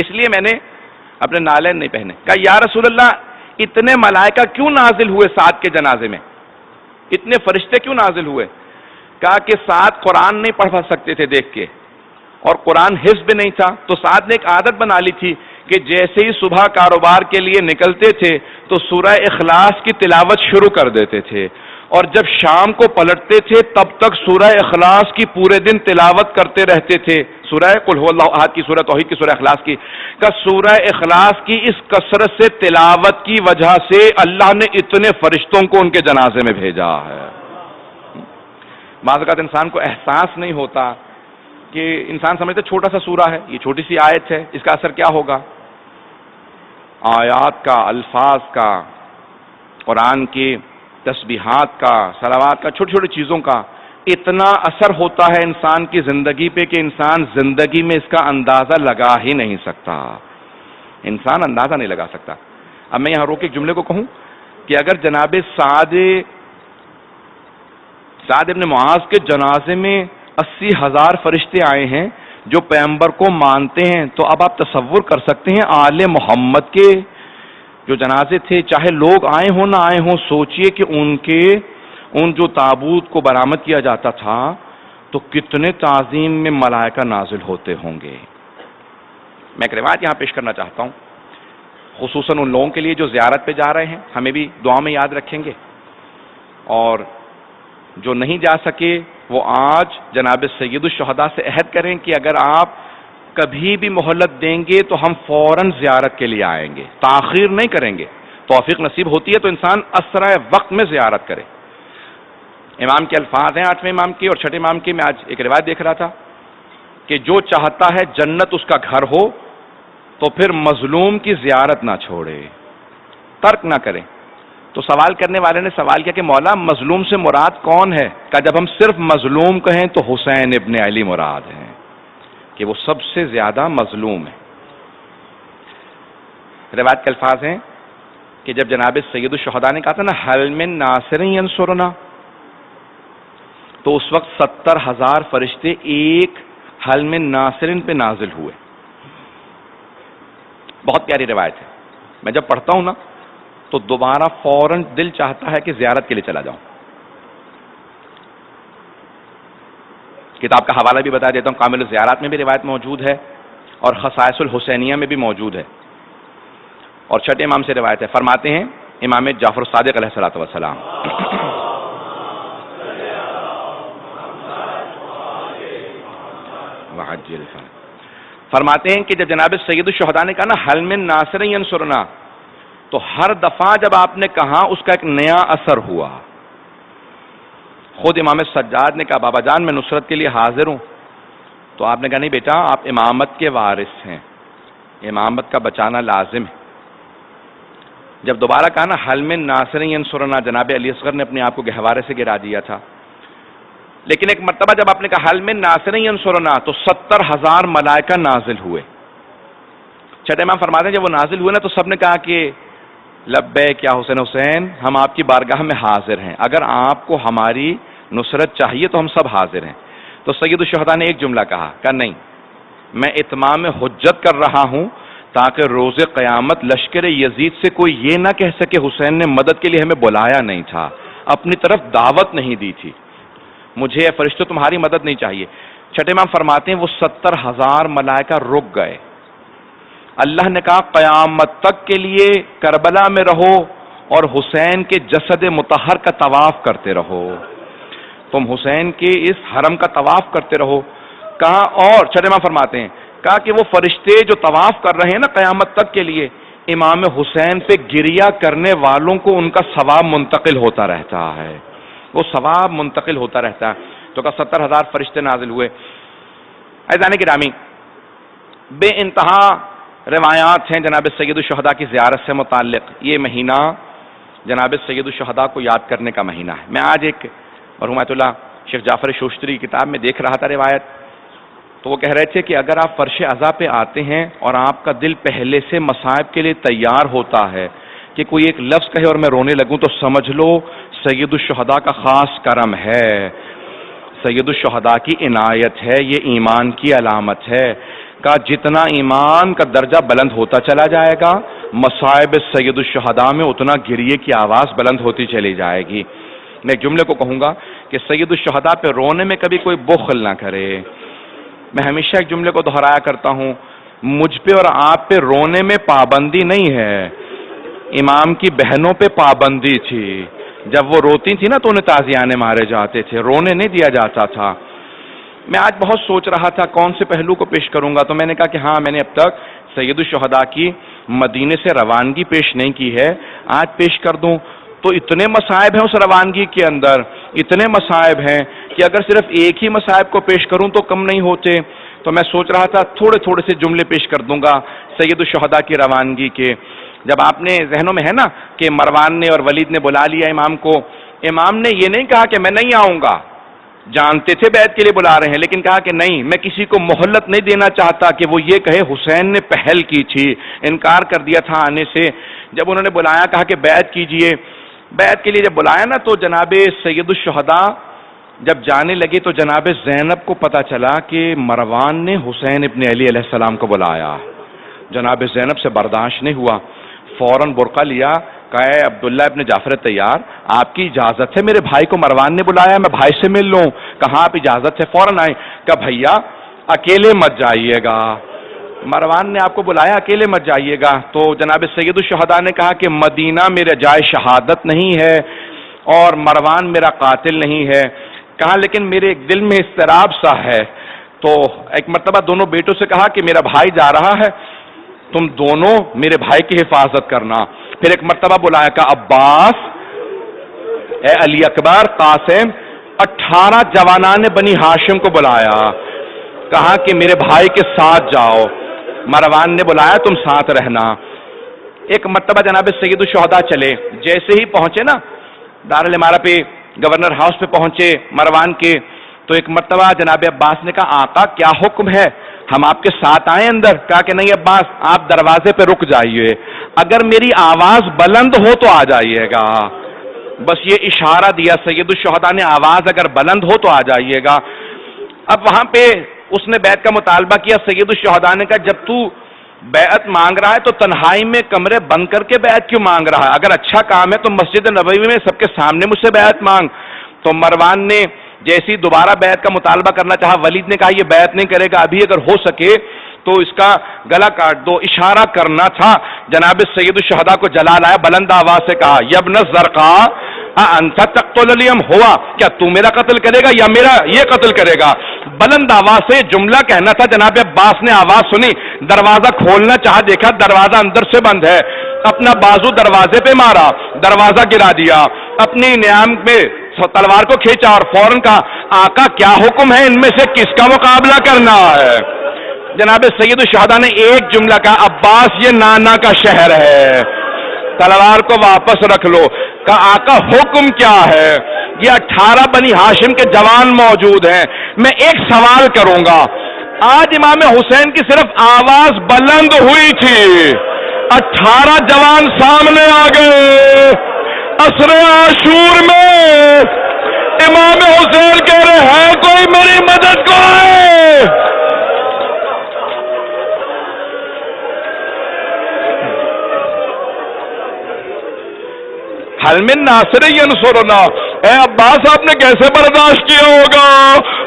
اس لیے میں نے اپنے نالین نہیں پہنے. کہا یا رسول اللہ اتنے ملائکہ کیوں نازل ہوئے سعد کے جنازے میں, اتنے فرشتے کیوں نازل ہوئے؟ کہا کہ سعد قرآن نہیں پڑھ سکتے تھے دیکھ کے, اور قرآن حفظ بھی نہیں تھا, تو سعد نے ایک عادت بنا لی تھی کہ جیسے ہی صبح کاروبار کے لیے نکلتے تھے تو سورہ اخلاص کی تلاوت شروع کر دیتے تھے, اور جب شام کو پلٹتے تھے تب تک سورہ اخلاص کی پورے دن تلاوت کرتے رہتے تھے, سورہ قل هو اللہ احد کی, سورہ توحید کی, سورہ اخلاص کی. کہ سورہ اخلاص کی اس کثرت سے تلاوت کی وجہ سے اللہ نے اتنے فرشتوں کو ان کے جنازے میں بھیجا ہے. بعض اوقات انسان کو احساس نہیں ہوتا کہ انسان سمجھتے چھوٹا سا سورہ ہے, یہ چھوٹی سی آیت ہے, اس کا اثر کیا ہوگا. آیات کا, الفاظ کا, قرآن کی تسبیحات کا, صلوات کا, چھوٹی چھوٹی چیزوں کا اتنا اثر ہوتا ہے انسان کی زندگی پہ کہ انسان زندگی میں اس کا اندازہ لگا ہی نہیں سکتا. انسان اندازہ نہیں لگا سکتا. اب میں یہاں روک کے ایک جملے کو کہوں کہ اگر جناب سعد ابن معاذ کے جنازے میں 80,000 فرشتے آئے ہیں جو پیغمبر کو مانتے ہیں, تو اب آپ تصور کر سکتے ہیں آل محمد کے جو جنازے تھے, چاہے لوگ آئے ہوں نہ آئے ہوں, سوچئے کہ ان جو تابوت کو برآمد کیا جاتا تھا تو کتنے تعظیم میں ملائکہ نازل ہوتے ہوں گے. میں ایک روایت یہاں پیش کرنا چاہتا ہوں, خصوصاً ان لوگوں کے لیے جو زیارت پہ جا رہے ہیں, ہمیں بھی دعا میں یاد رکھیں گے, اور جو نہیں جا سکے وہ آج جناب سید الشہداء سے عہد کریں کہ اگر آپ کبھی بھی مہلت دیں گے تو ہم فوراً زیارت کے لیے آئیں گے, تاخیر نہیں کریں گے. توفیق نصیب ہوتی ہے تو انسان اسرع وقت میں زیارت کرے. امام کے الفاظ ہیں, 8ویں امام کے اور 6 امام کے. میں آج ایک روایت دیکھ رہا تھا کہ جو چاہتا ہے جنت اس کا گھر ہو تو پھر مظلوم کی زیارت نہ چھوڑے, ترک نہ کرے. تو سوال کرنے والے نے سوال کیا کہ مولا مظلوم سے مراد کون ہے؟ کہ جب ہم صرف مظلوم کہیں تو حسین ابن علی مراد ہیں, کہ وہ سب سے زیادہ مظلوم ہے. روایت کے الفاظ ہیں کہ جب جناب سید الشہداء نے کہا تھا نا حل من ناصر ینصرنا, تو اس وقت 70,000 فرشتے ایک حل من ناصرین پہ نازل ہوئے. بہت پیاری روایت ہے. میں جب پڑھتا ہوں نا تو دوبارہ فوراً دل چاہتا ہے کہ زیارت کے لیے چلا جاؤں. کتاب کا حوالہ بھی بتا دیتا ہوں, کامل الزیارات میں بھی روایت موجود ہے اور خصائص الحسینیہ میں بھی موجود ہے. اور 6 امام سے روایت ہے, فرماتے ہیں امام جعفر الصادق علیہ الصلوۃ والسلام فرماتے ہیں کہ جب جناب سید الشہداء نے کہا نا حل من ناصر ینصرنا, تو ہر دفعہ جب آپ نے کہا اس کا ایک نیا اثر ہوا. خود امام سجاد نے کہا بابا جان میں نصرت کے لیے حاضر ہوں. تو آپ نے کہا نہیں بیٹا, آپ امامت کے وارث ہیں, امامت کا بچانا لازم ہے. جب دوبارہ کہا نا حل من ناصر ینصرنا, جناب علی اصغر نے اپنے آپ کو گہوارے سے گرا دیا تھا. لیکن ایک مرتبہ جب آپ نے کہا حل من ناصر ینصرنا تو 70,000 ملائکہ نازل ہوئے. 6 امام فرماتے ہیں جب وہ نازل ہوئے نا تو سب نے کہا کہ لبیک یا حسین حسین, ہم آپ کی بارگاہ میں حاضر ہیں, اگر آپ کو ہماری نصرت چاہیے تو ہم سب حاضر ہیں. تو سید الشہداء نے ایک جملہ کہا نہیں, میں اتمام حجت کر رہا ہوں تاکہ روز قیامت لشکر یزید سے کوئی یہ نہ کہہ سکے حسین نے مدد کے لیے ہمیں بلایا نہیں تھا, اپنی طرف دعوت نہیں دی تھی, مجھے فرشتوں تمہاری مدد نہیں چاہیے. 6 امام فرماتے ہیں وہ 70,000 ملائکہ رک گئے. اللہ نے کہا قیامت تک کے لیے کربلا میں رہو اور حسین کے جسد مطہر کا طواف کرتے رہو, تم حسین کے اس حرم کا طواف کرتے رہو. کہا اور 6 امام فرماتے ہیں کہا کہ وہ فرشتے جو طواف کر رہے ہیں نا قیامت تک کے لیے, امام حسین پہ گریہ کرنے والوں کو ان کا ثواب منتقل ہوتا رہتا ہے, وہ ثواب منتقل ہوتا رہتا ہے. تو کہا 70,000 فرشتے نازل ہوئے. عزیزان گرامی, بے انتہا روایات ہیں جناب سید الشہداء کی زیارت سے متعلق. یہ مہینہ جناب سید الشہداء کو یاد کرنے کا مہینہ ہے. میں آج ایک مرحوم آیت اللہ شیخ جعفر شوشتری کی کتاب میں دیکھ رہا تھا روایت, تو وہ کہہ رہے تھے کہ اگر آپ فرش عزا پہ آتے ہیں اور آپ کا دل پہلے سے مصائب کے لیے تیار ہوتا ہے کہ کوئی ایک لفظ کہے اور میں رونے لگوں, تو سمجھ لو سید الشہداء کا خاص کرم ہے, سید الشہداء کی عنایت ہے, یہ ایمان کی علامت ہے. کہا جتنا ایمان کا درجہ بلند ہوتا چلا جائے گا مصائب سید الشہداء میں اتنا گریے کی آواز بلند ہوتی چلی جائے گی. میں ایک جملے کو کہوں گا کہ سید الشہداء پہ رونے میں کبھی کوئی بخل نہ کرے. میں ہمیشہ ایک جملے کو دہرایا کرتا ہوں، مجھ پہ اور آپ پہ رونے میں پابندی نہیں ہے، امام کی بہنوں پہ پابندی تھی. جب وہ روتی تھی نا تو انہیں تازیانے مارے جاتے تھے، رونے نہیں دیا جاتا تھا. میں آج بہت سوچ رہا تھا کون سے پہلو کو پیش کروں گا، تو میں نے کہا کہ ہاں میں نے اب تک سید الشہداء کی مدینے سے روانگی پیش نہیں کی ہے، آج پیش کر دوں. تو اتنے مصائب ہیں اس روانگی کے اندر، اتنے مصائب ہیں کہ اگر صرف ایک ہی مصائب کو پیش کروں تو کم نہیں ہوتے. تو میں سوچ رہا تھا تھوڑے تھوڑے سے جملے پیش کر دوں گا سید الشہداء کی روانگی کے. جب آپ نے ذہنوں میں ہے نا کہ مروان نے اور ولید نے بلا لیا امام کو، امام نے یہ نہیں کہا کہ میں نہیں آؤں گا، جانتے تھے بیعت کے لیے بلا رہے ہیں، لیکن کہا کہ نہیں، میں کسی کو مہلت نہیں دینا چاہتا کہ وہ یہ کہے حسین نے پہل کی تھی، انکار کر دیا تھا آنے سے. جب انہوں نے بلایا کہا کہ بیعت کیجئے، بیعت کے لیے جب بلایا نا تو جناب سید الشہداء جب جانے لگے تو جناب زینب کو پتا چلا کہ مروان نے حسین ابن علی علیہ السلام کو بلایا. جناب زینب سے برداشت نہیں ہوا، فوراً برقع لیا، کہا اے عبداللہ ابن جعفر تیار، آپ کی اجازت ہے میرے بھائی کو مروان نے بلایا، میں بھائی سے مل لوں؟ کہاں آپ اجازت ہے، فوراً آئے. کہا بھیا اکیلے مت جائیے گا، مروان نے آپ کو بلایا اکیلے مت جائیے گا. تو جناب سید الشہداء نے کہا کہ مدینہ میرا جائے شہادت نہیں ہے اور مروان میرا قاتل نہیں ہے. کہا لیکن میرے ایک دل میں اضطراب سا ہے. تو ایک مرتبہ دونوں بیٹوں سے کہا کہ میرا بھائی جا رہا ہے، تم دونوں میرے بھائی کی حفاظت کرنا. پھر ایک مرتبہ بلایا، کہا عباس، اے علی اکبر، قاسم، 18 جوانان بنی ہاشم کو بلایا، کہا کہ میرے بھائی کے ساتھ جاؤ. مروان نے بلایا تم ساتھ رہنا. ایک مرتبہ جناب سید الشہداء چلے، جیسے ہی پہنچے نا دارالامارہ پہ، گورنر ہاؤس پہ پہنچے مروان کے، تو ایک مرتبہ جناب عباس نے کہا آقا کیا حکم ہے، ہم آپ کے ساتھ آئیں اندر؟ کہا کہ نہیں عباس، آپ دروازے پہ رک جائیے، اگر میری آواز بلند ہو تو آ جائیے گا. بس یہ اشارہ دیا سید الشہداء نے، آواز اگر بلند ہو تو آ جائیے گا. اب وہاں پہ اس نے بیعت کا مطالبہ کیا. سید الشہداء نے کہا جب تو بیعت مانگ رہا ہے تو تنہائی میں کمرے بند کر کے بیعت کیوں مانگ رہا ہے؟ اگر اچھا کام ہے تو مسجد نبوی میں سب کے سامنے مجھ سے بیعت مانگ. تو مروان نے جیسی دوبارہ بیعت کا مطالبہ کرنا چاہا، ولید نے کہا یہ بیعت نہیں کرے گا ابھی، اگر ہو سکے تو اس کا گلا کاٹ دو. اشارہ کرنا تھا. جناب سید الشہداء کو جلال آیا، بلند آواز سے کہا یبن الزرقاء انت تقتل الیم، ہوا کیا تو میرا قتل کرے گا یا میرا یہ قتل کرے گا؟ بلند آواز سے جملہ کہنا تھا. جناب عباس نے آواز سنی، دروازہ کھولنا چاہا، دیکھا دروازہ اندر سے بند ہے، اپنا بازو دروازے پہ مارا، دروازہ گرا دیا، اپنی نیام میں تلوار کو کھینچا اور فوراً کہا آقا کیا حکم ہے، ان میں سے کس کا مقابلہ کرنا ہے؟ جناب سید الشہداء نے ایک جملہ کہا عباس یہ نانا کا شہر ہے، تلوار کو واپس رکھ لو. کہا آقا حکم کیا ہے؟ یہ 18 بنی ہاشم کے جوان موجود ہیں، میں ایک سوال کروں گا. آج امام حسین کی صرف آواز بلند ہوئی تھی، 18 جوان سامنے آ گئے. عصر عاشور میں امام حسین کہہ رہے ہیں کوئی میری مدد کو آئے. حل من ناصر ینصرنا. اے عباس آپ نے کیسے برداشت کیا ہوگا؟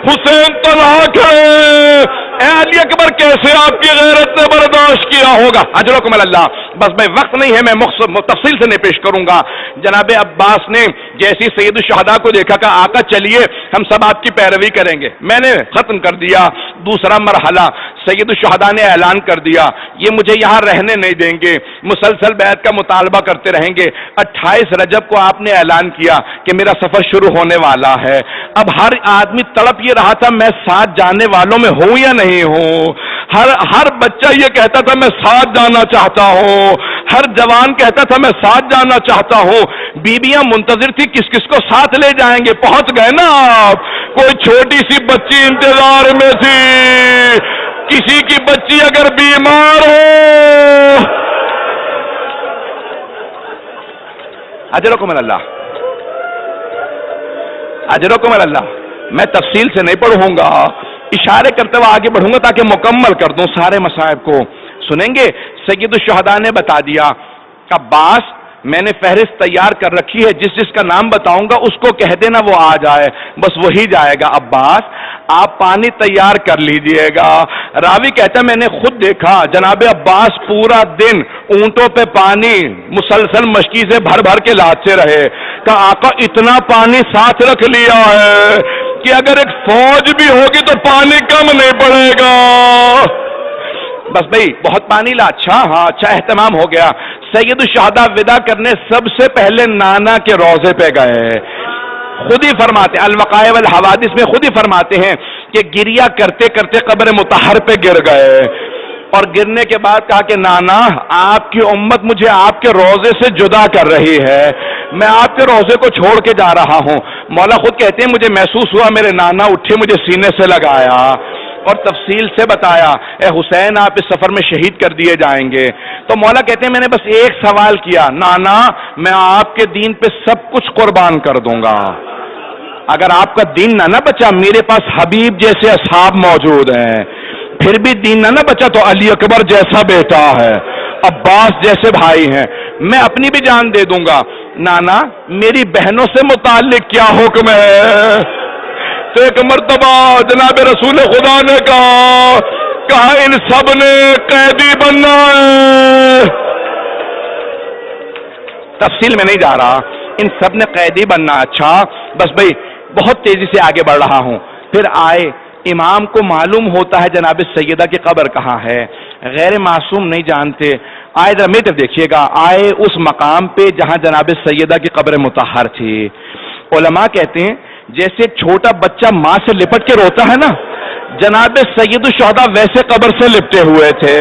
حسین تنہا کھڑے. اے علی اکبر کیسے آپ کی غیرت نے برداشت کیا ہوگا؟ اجرکم اللہ. بس میں وقت نہیں ہے، میں تفصیل سے نہیں پیش کروں گا. جناب عباس نے جیسی سید الشہداء کو دیکھا کہ آقا چلیے ہم سب آپ کی پیروی کریں گے. میں نے ختم کر دیا. دوسرا مرحلہ سید الشہداء نے اعلان کر دیا یہ مجھے یہاں رہنے نہیں دیں گے، مسلسل بیعت کا مطالبہ کرتے رہیں گے. 28 رجب کو آپ نے اعلان کیا کہ میرا سفر شروع ہونے والا ہے. اب ہر آدمی تڑپ یہ رہا تھا میں ساتھ جانے والوں میں ہوں یا نہیں ہوں. ہر بچہ یہ کہتا تھا میں ساتھ جانا چاہتا ہوں، ہر جوان کہتا تھا میں ساتھ جانا چاہتا ہوں. بیویاں منتظر تھی کس کس کو ساتھ لے جائیں گے. پہنچ گئے نا آپ. کوئی چھوٹی سی بچی انتظار میں تھی، کسی کی بچی اگر بیمار ہو. اجرکم اللہ، اجرکم اللہ. میں تفصیل سے نہیں پڑھوں گا، اشارے کرتے ہوئے آگے بڑھوں گا تاکہ مکمل کر دوں سارے مصائب کو. سنیں گے؟ سید الشہداء نے بتا دیا عباس میں نے فہرست تیار کر رکھی ہے، جس جس کا نام بتاؤں گا اس کو کہہ دینا وہ آ جائے، بس وہی جائے گا. عباس آپ پانی تیار کر لیجئے گا. راوی کہتا ہے میں نے خود دیکھا جناب عباس پورا دن اونٹوں پہ پانی مسلسل مشکی سے بھر بھر کے لاتے رہے. کہا آقا اتنا پانی ساتھ رکھ لیا ہے کہ اگر ایک فوج بھی ہوگی تو پانی کم نہیں پڑے گا. بس بھئی بہت پانی لا. اچھا ہاں اچھا اہتمام ہو گیا. سید الشہداء ودا کرنے سب سے پہلے نانا کے روضے پہ گئے. خود ہی فرماتے ہیں الوقائع والحوادث میں خود ہی فرماتے ہیں کہ گریا کرتے کرتے قبر مطہر پہ گر گئے، اور گرنے کے بعد کہا کہ نانا آپ کی امت مجھے آپ کے روضے سے جدا کر رہی ہے، میں آپ کے روضے کو چھوڑ کے جا رہا ہوں. مولا خود کہتے ہیں مجھے محسوس ہوا میرے نانا اٹھے مجھے سینے سے لگایا اور تفصیل سے بتایا اے حسین آپ اس سفر میں شہید کر دیے جائیں گے. تو مولا کہتے ہیں میں نے بس ایک سوال کیا نانا میں آپ کے دین پہ سب کچھ قربان کر دوں گا، اگر آپ کا دین نہ بچا میرے پاس حبیب جیسے اصحاب موجود ہیں، پھر بھی دین نہ بچا تو علی اکبر جیسا بیٹا ہے، عباس جیسے بھائی ہیں، میں اپنی بھی جان دے دوں گا. نانا میری بہنوں سے متعلق کیا حکم ہے؟ تو ایک مرتبہ جناب رسول خدا نے کہا ان سب نے قیدی بننا ہے. تفصیل میں نہیں جا رہا، ان سب نے قیدی بننا. اچھا بس بھئی بہت تیزی سے آگے بڑھ رہا ہوں. پھر آئے امام کو معلوم ہوتا ہے جناب سیدہ کی قبر کہاں ہے، غیر معصوم نہیں جانتے. آئے ذرا میٹر دیکھیے گا، آئے اس مقام پہ جہاں جناب سیدہ کی قبر مطہر تھی. علماء کہتے ہیں جیسے چھوٹا بچہ ماں سے لپٹ کے روتا ہے نا، جناب سید الشہداء ویسے قبر سے لپٹے ہوئے تھے.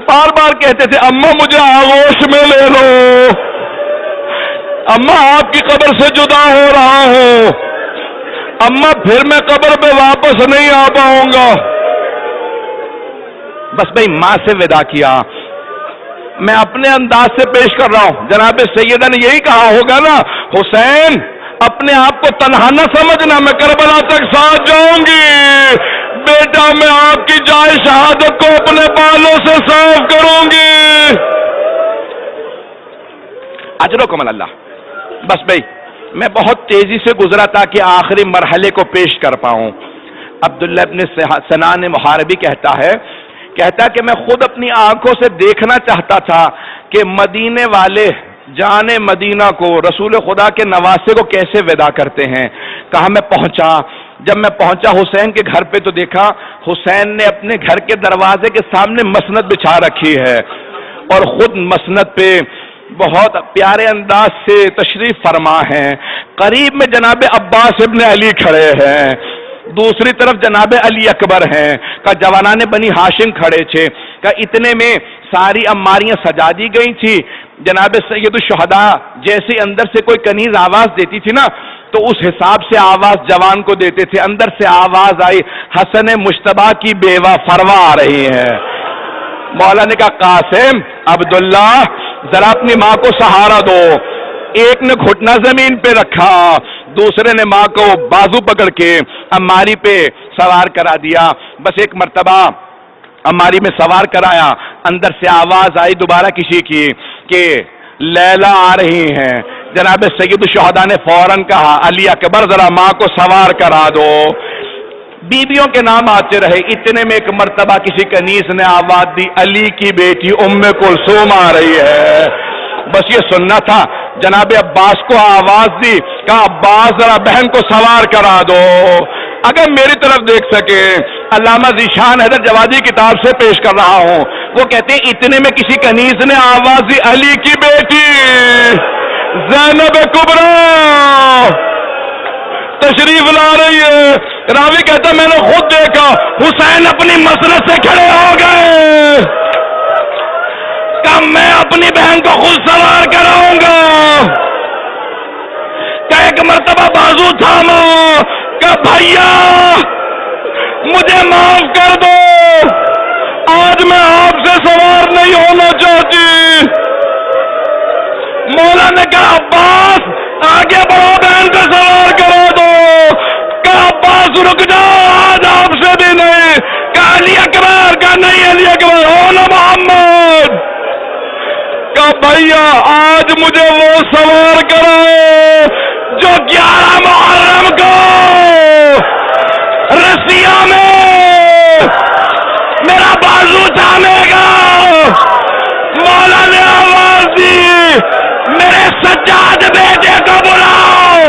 بار بار کہتے تھے اماں مجھے آغوش میں لے لو، اماں آپ کی قبر سے جدا ہو رہا ہوں، اماں پھر میں قبر پہ واپس نہیں آ پاؤں گا. بس بھئی ماں سے ودا کیا. میں اپنے انداز سے پیش کر رہا ہوں، جناب سیدہ نے یہی کہا ہوگا نا حسین اپنے آپ کو تنہا نہ سمجھنا، میں کربلا تک ساتھ جاؤں گی، بیٹا میں آپ کی جائے شہادت کو اپنے بالوں سے صاف کروں گی. اجرکم اللہ. بس بھئی میں بہت تیزی سے گزرا تاکہ آخری مرحلے کو پیش کر پاؤں. عبداللہ ابن سنان محاربی کہتا ہے کہ میں خود اپنی آنکھوں سے دیکھنا چاہتا تھا کہ مدینے والے جانے مدینہ کو رسول خدا کے نواسے کو کیسے ودا کرتے ہیں. کہاں میں پہنچا، جب میں پہنچا حسین کے گھر پہ تو دیکھا حسین نے اپنے گھر کے دروازے کے سامنے مسند بچھا رکھی ہے اور خود مسند پہ بہت پیارے انداز سے تشریف فرما ہیں. قریب میں جناب عباس ابن علی کھڑے ہیں، دوسری طرف جناب علی اکبر ہیں، کا جوانان بنی ہاشم کھڑے تھے، کا اتنے میں ساری اماریاں سجا دی گئی تھی. جناب سید الشہداء جیسے اندر سے کوئی کنیز آواز دیتی تھی نا تو اس حساب سے آواز جوان کو دیتے تھے. اندر سے آواز آئی حسن مشتبہ کی بیوہ فروا آ رہی ہے. مولا نے کہا قاسم عبداللہ ذرا اپنی ماں کو سہارا دو. ایک نے گھٹنا زمین پہ رکھا، دوسرے نے ماں کو بازو پکڑ کے اماری پہ سوار کرا دیا. بس ایک مرتبہ اماری میں سوار کرایا، اندر سے آواز آئی دوبارہ کسی کی کہ لیلا آ رہی ہیں. جناب سید الشہداء نے فوراً کہا علی اکبر ذرا ماں کو سوار کرا دو. بیویوں کے نام آتے رہے. اتنے میں ایک مرتبہ کسی کنیز نے آواز دی علی کی بیٹی ام کلثوم آ رہی ہے. بس یہ سننا تھا. جناب عباس کو آواز دی، کہا عباس ذرا بہن کو سوار کرا دو. اگر میری طرف دیکھ سکے، علامہ ذیشان حیدر جوادی کتاب سے پیش کر رہا ہوں، وہ کہتے ہیں اتنے میں کسی کنیز نے آواز دی علی کی بیٹی زینب کبریٰ تشریف لا رہی ہے. راوی کہتا میں نے خود دیکھا حسین اپنی مسند سے کھڑے ہو گئے، کہ میں اپنی بہن کو خود سوار کراؤں گا. کہ ایک مرتبہ بازو تھاما، کہ بھیا مجھے معاف کر دو، آج میں آپ سے سوار نہیں ہونا چاہتی. مولا نے کہا عباس آگے بڑھو بہن کو سوار کرا دو. کہ عباس رک جاؤ، آج بھیا آج مجھے وہ سوار کرو جو 11 محرم کو رسیوں میں میرا بازو تھامے گا. مولا نے آواز دی میرے سجاد بیٹے کو بلاؤ.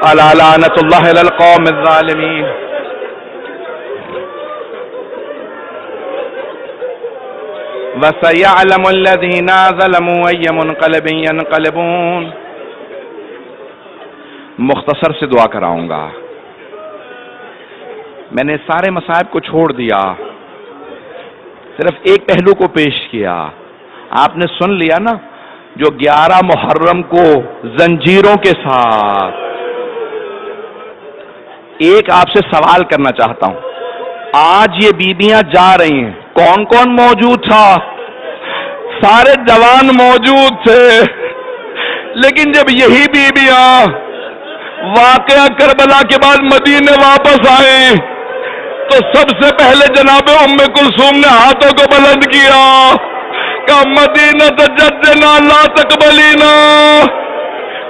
الا لعنۃ اللہ علی القوم الظالمین. وَسَيَعْلَمُ الَّذِينَ ظَلَمُوا أَيَّ مُنقَلِبٍ يَنقَلِبُونَ. مختصر سے دعا کراؤں گا. میں نے سارے مصائب کو چھوڑ دیا, صرف ایک پہلو کو پیش کیا. آپ نے سن لیا نا, جو 11 محرم کو زنجیروں کے ساتھ. ایک آپ سے سوال کرنا چاہتا ہوں. آج یہ بیویاں جا رہی ہیں, کون کون موجود تھا؟ سارے جوان موجود تھے. لیکن جب یہی بیویاں واقعہ کربلا کے بعد مدینے واپس آئیں تو سب سے پہلے جناب ام کلثوم نے ہاتھوں کو بلند کیا کہ مدینہ جدنا لا تقبلینا,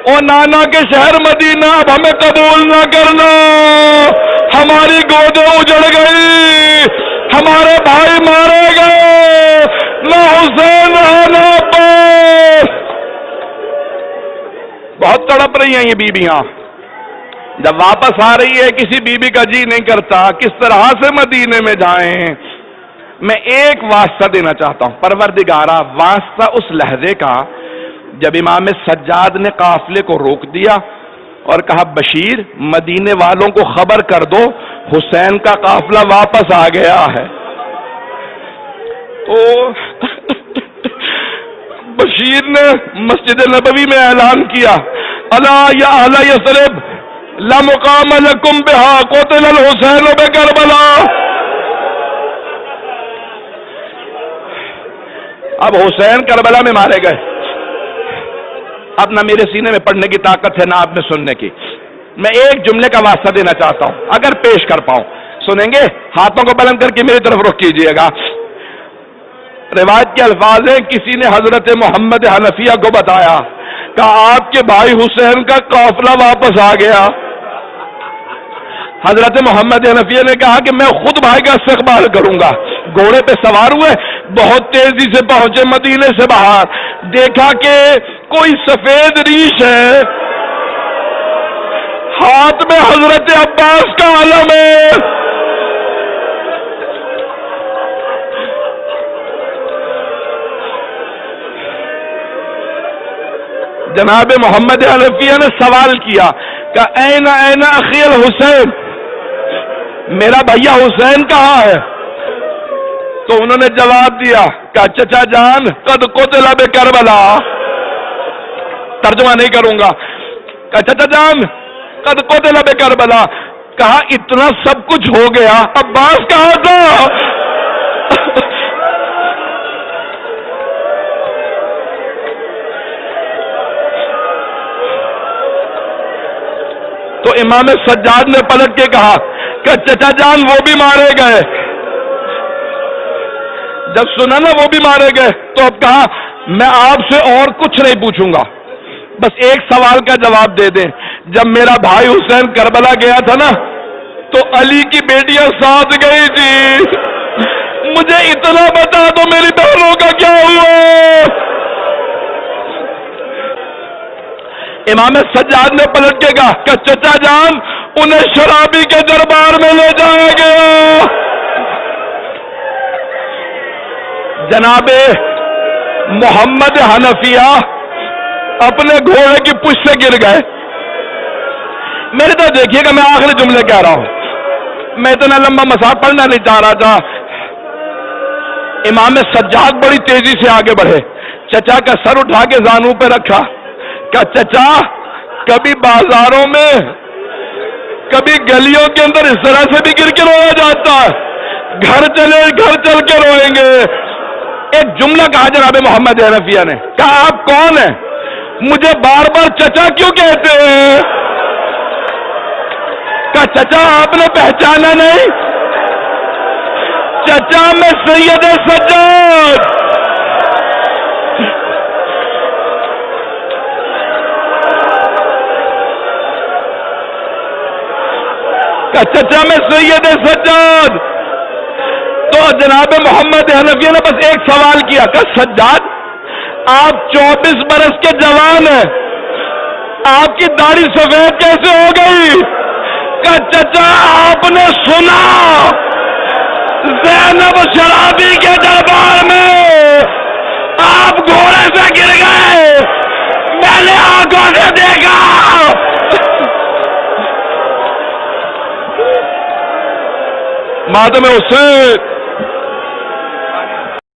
او نانا کے شہر مدینہ اب ہمیں قبول نہ کرنا. ہماری گودیں اجڑ گئی, ہمارے بھائی مارے گئے, نہ حسین نہ عباس. بہت تڑپ رہی ہیں یہ بیویاں. جب واپس آ رہی ہے کسی بیوی کا جی نہیں کرتا کس طرح سے مدینے میں جائیں. میں ایک واسطہ دینا چاہتا ہوں پروردگارہ, واسطہ اس لہجے کا جب امام سجاد نے قافلے کو روک دیا اور کہا بشیر مدینے والوں کو خبر کر دو حسین کا قافلہ واپس آ گیا ہے. تو بشیر نے مسجد نبوی میں اعلان کیا الا یا اہل یثرب لا مقام لکم بہا قتل الحسین بکربلا. اب حسین کربلا میں مارے گئے. اب نہ میرے سینے میں پڑھنے کی طاقت ہے نہ آپ میں سننے کی. میں ایک جملے کا واسطہ دینا چاہتا ہوں اگر پیش کر پاؤں. سنیں گے؟ ہاتھوں کو بلند کر کے میری طرف رخ کیجئے گا. روایت کے الفاظ ہیں کسی نے حضرت محمد حنفیہ کو بتایا کہ آپ کے بھائی حسین کا قافلہ واپس آ گیا. حضرت محمد حنفیہ نے کہا کہ میں خود بھائی کا استقبال کروں گا. گھوڑے پہ سوار ہوئے بہت تیزی سے پہنچے مدینے سے باہر. دیکھا کہ کوئی سفید ریش ہے, ہاتھ میں حضرت عباس کا علم ہے. جناب محمد حنفیہ نے سوال کیا کہ این اخی الحسین, میرا بھیا حسین کہاں ہے؟ تو انہوں نے جواب دیا کہ چچا جان قد قتل بکربلا. ترجمہ نہیں کروں گا. کہ چچا جان قد قتل بکربلا. کہا اتنا سب کچھ ہو گیا, عباس کہاں تھا؟ تو امام سجاد نے پلٹ کے کہا کہ چچا جان وہ بھی مارے گئے. جب سنا نا وہ بھی مارے گئے تو اب کہا میں آپ سے اور کچھ نہیں پوچھوں گا, بس ایک سوال کا جواب دے دیں. جب میرا بھائی حسین کربلا گیا تھا نا تو علی کی بیٹیاں ساتھ گئی تھی. مجھے اتنا بتا دو میری بہنوں کا کیا ہوا؟ امام سجاد نے پلٹ کے کہا کہ چچا جان انہیں شرابی کے دربار میں لے جایا گیا. جناب محمد حنفیہ اپنے گھوڑے کی پشت سے گر گئے. میرے تو دیکھیے کہ میں آخری جملے کہہ رہا ہوں, میں اتنا لمبا مسائل پڑھنا نہیں چاہ رہا تھا. امام سجاد بڑی تیزی سے آگے بڑھے, چچا کا سر اٹھا کے زانوں پہ رکھا. کہ چچا کبھی بازاروں میں کبھی گلیوں کے اندر اس طرح سے بھی گر کے رویا جاتا ہے, گھر چل کے روئیں گے. ایک جملہ کہا جناب محمد حنفیہ نے, کہا آپ کون ہیں؟ مجھے بار بار چچا کیوں کہتے ہیں؟ کہا چچا آپ نے پہچانا نہیں؟ چچا میں سید سجاد. کہا چچا میں سید سجاد. تو جناب محمد حنفیہ نے بس ایک سوال کیا، کہا سجاد آپ 24 برس کے جوان ہیں، آپ کی داڑھی سفید کیسے ہو گئی؟ کہا چچا آپ نے سنا زینب شرابی کے دربار میں آپ گھوڑے سے گر گئے، میں نے آنکھوں سے دیکھا. ماتم حسین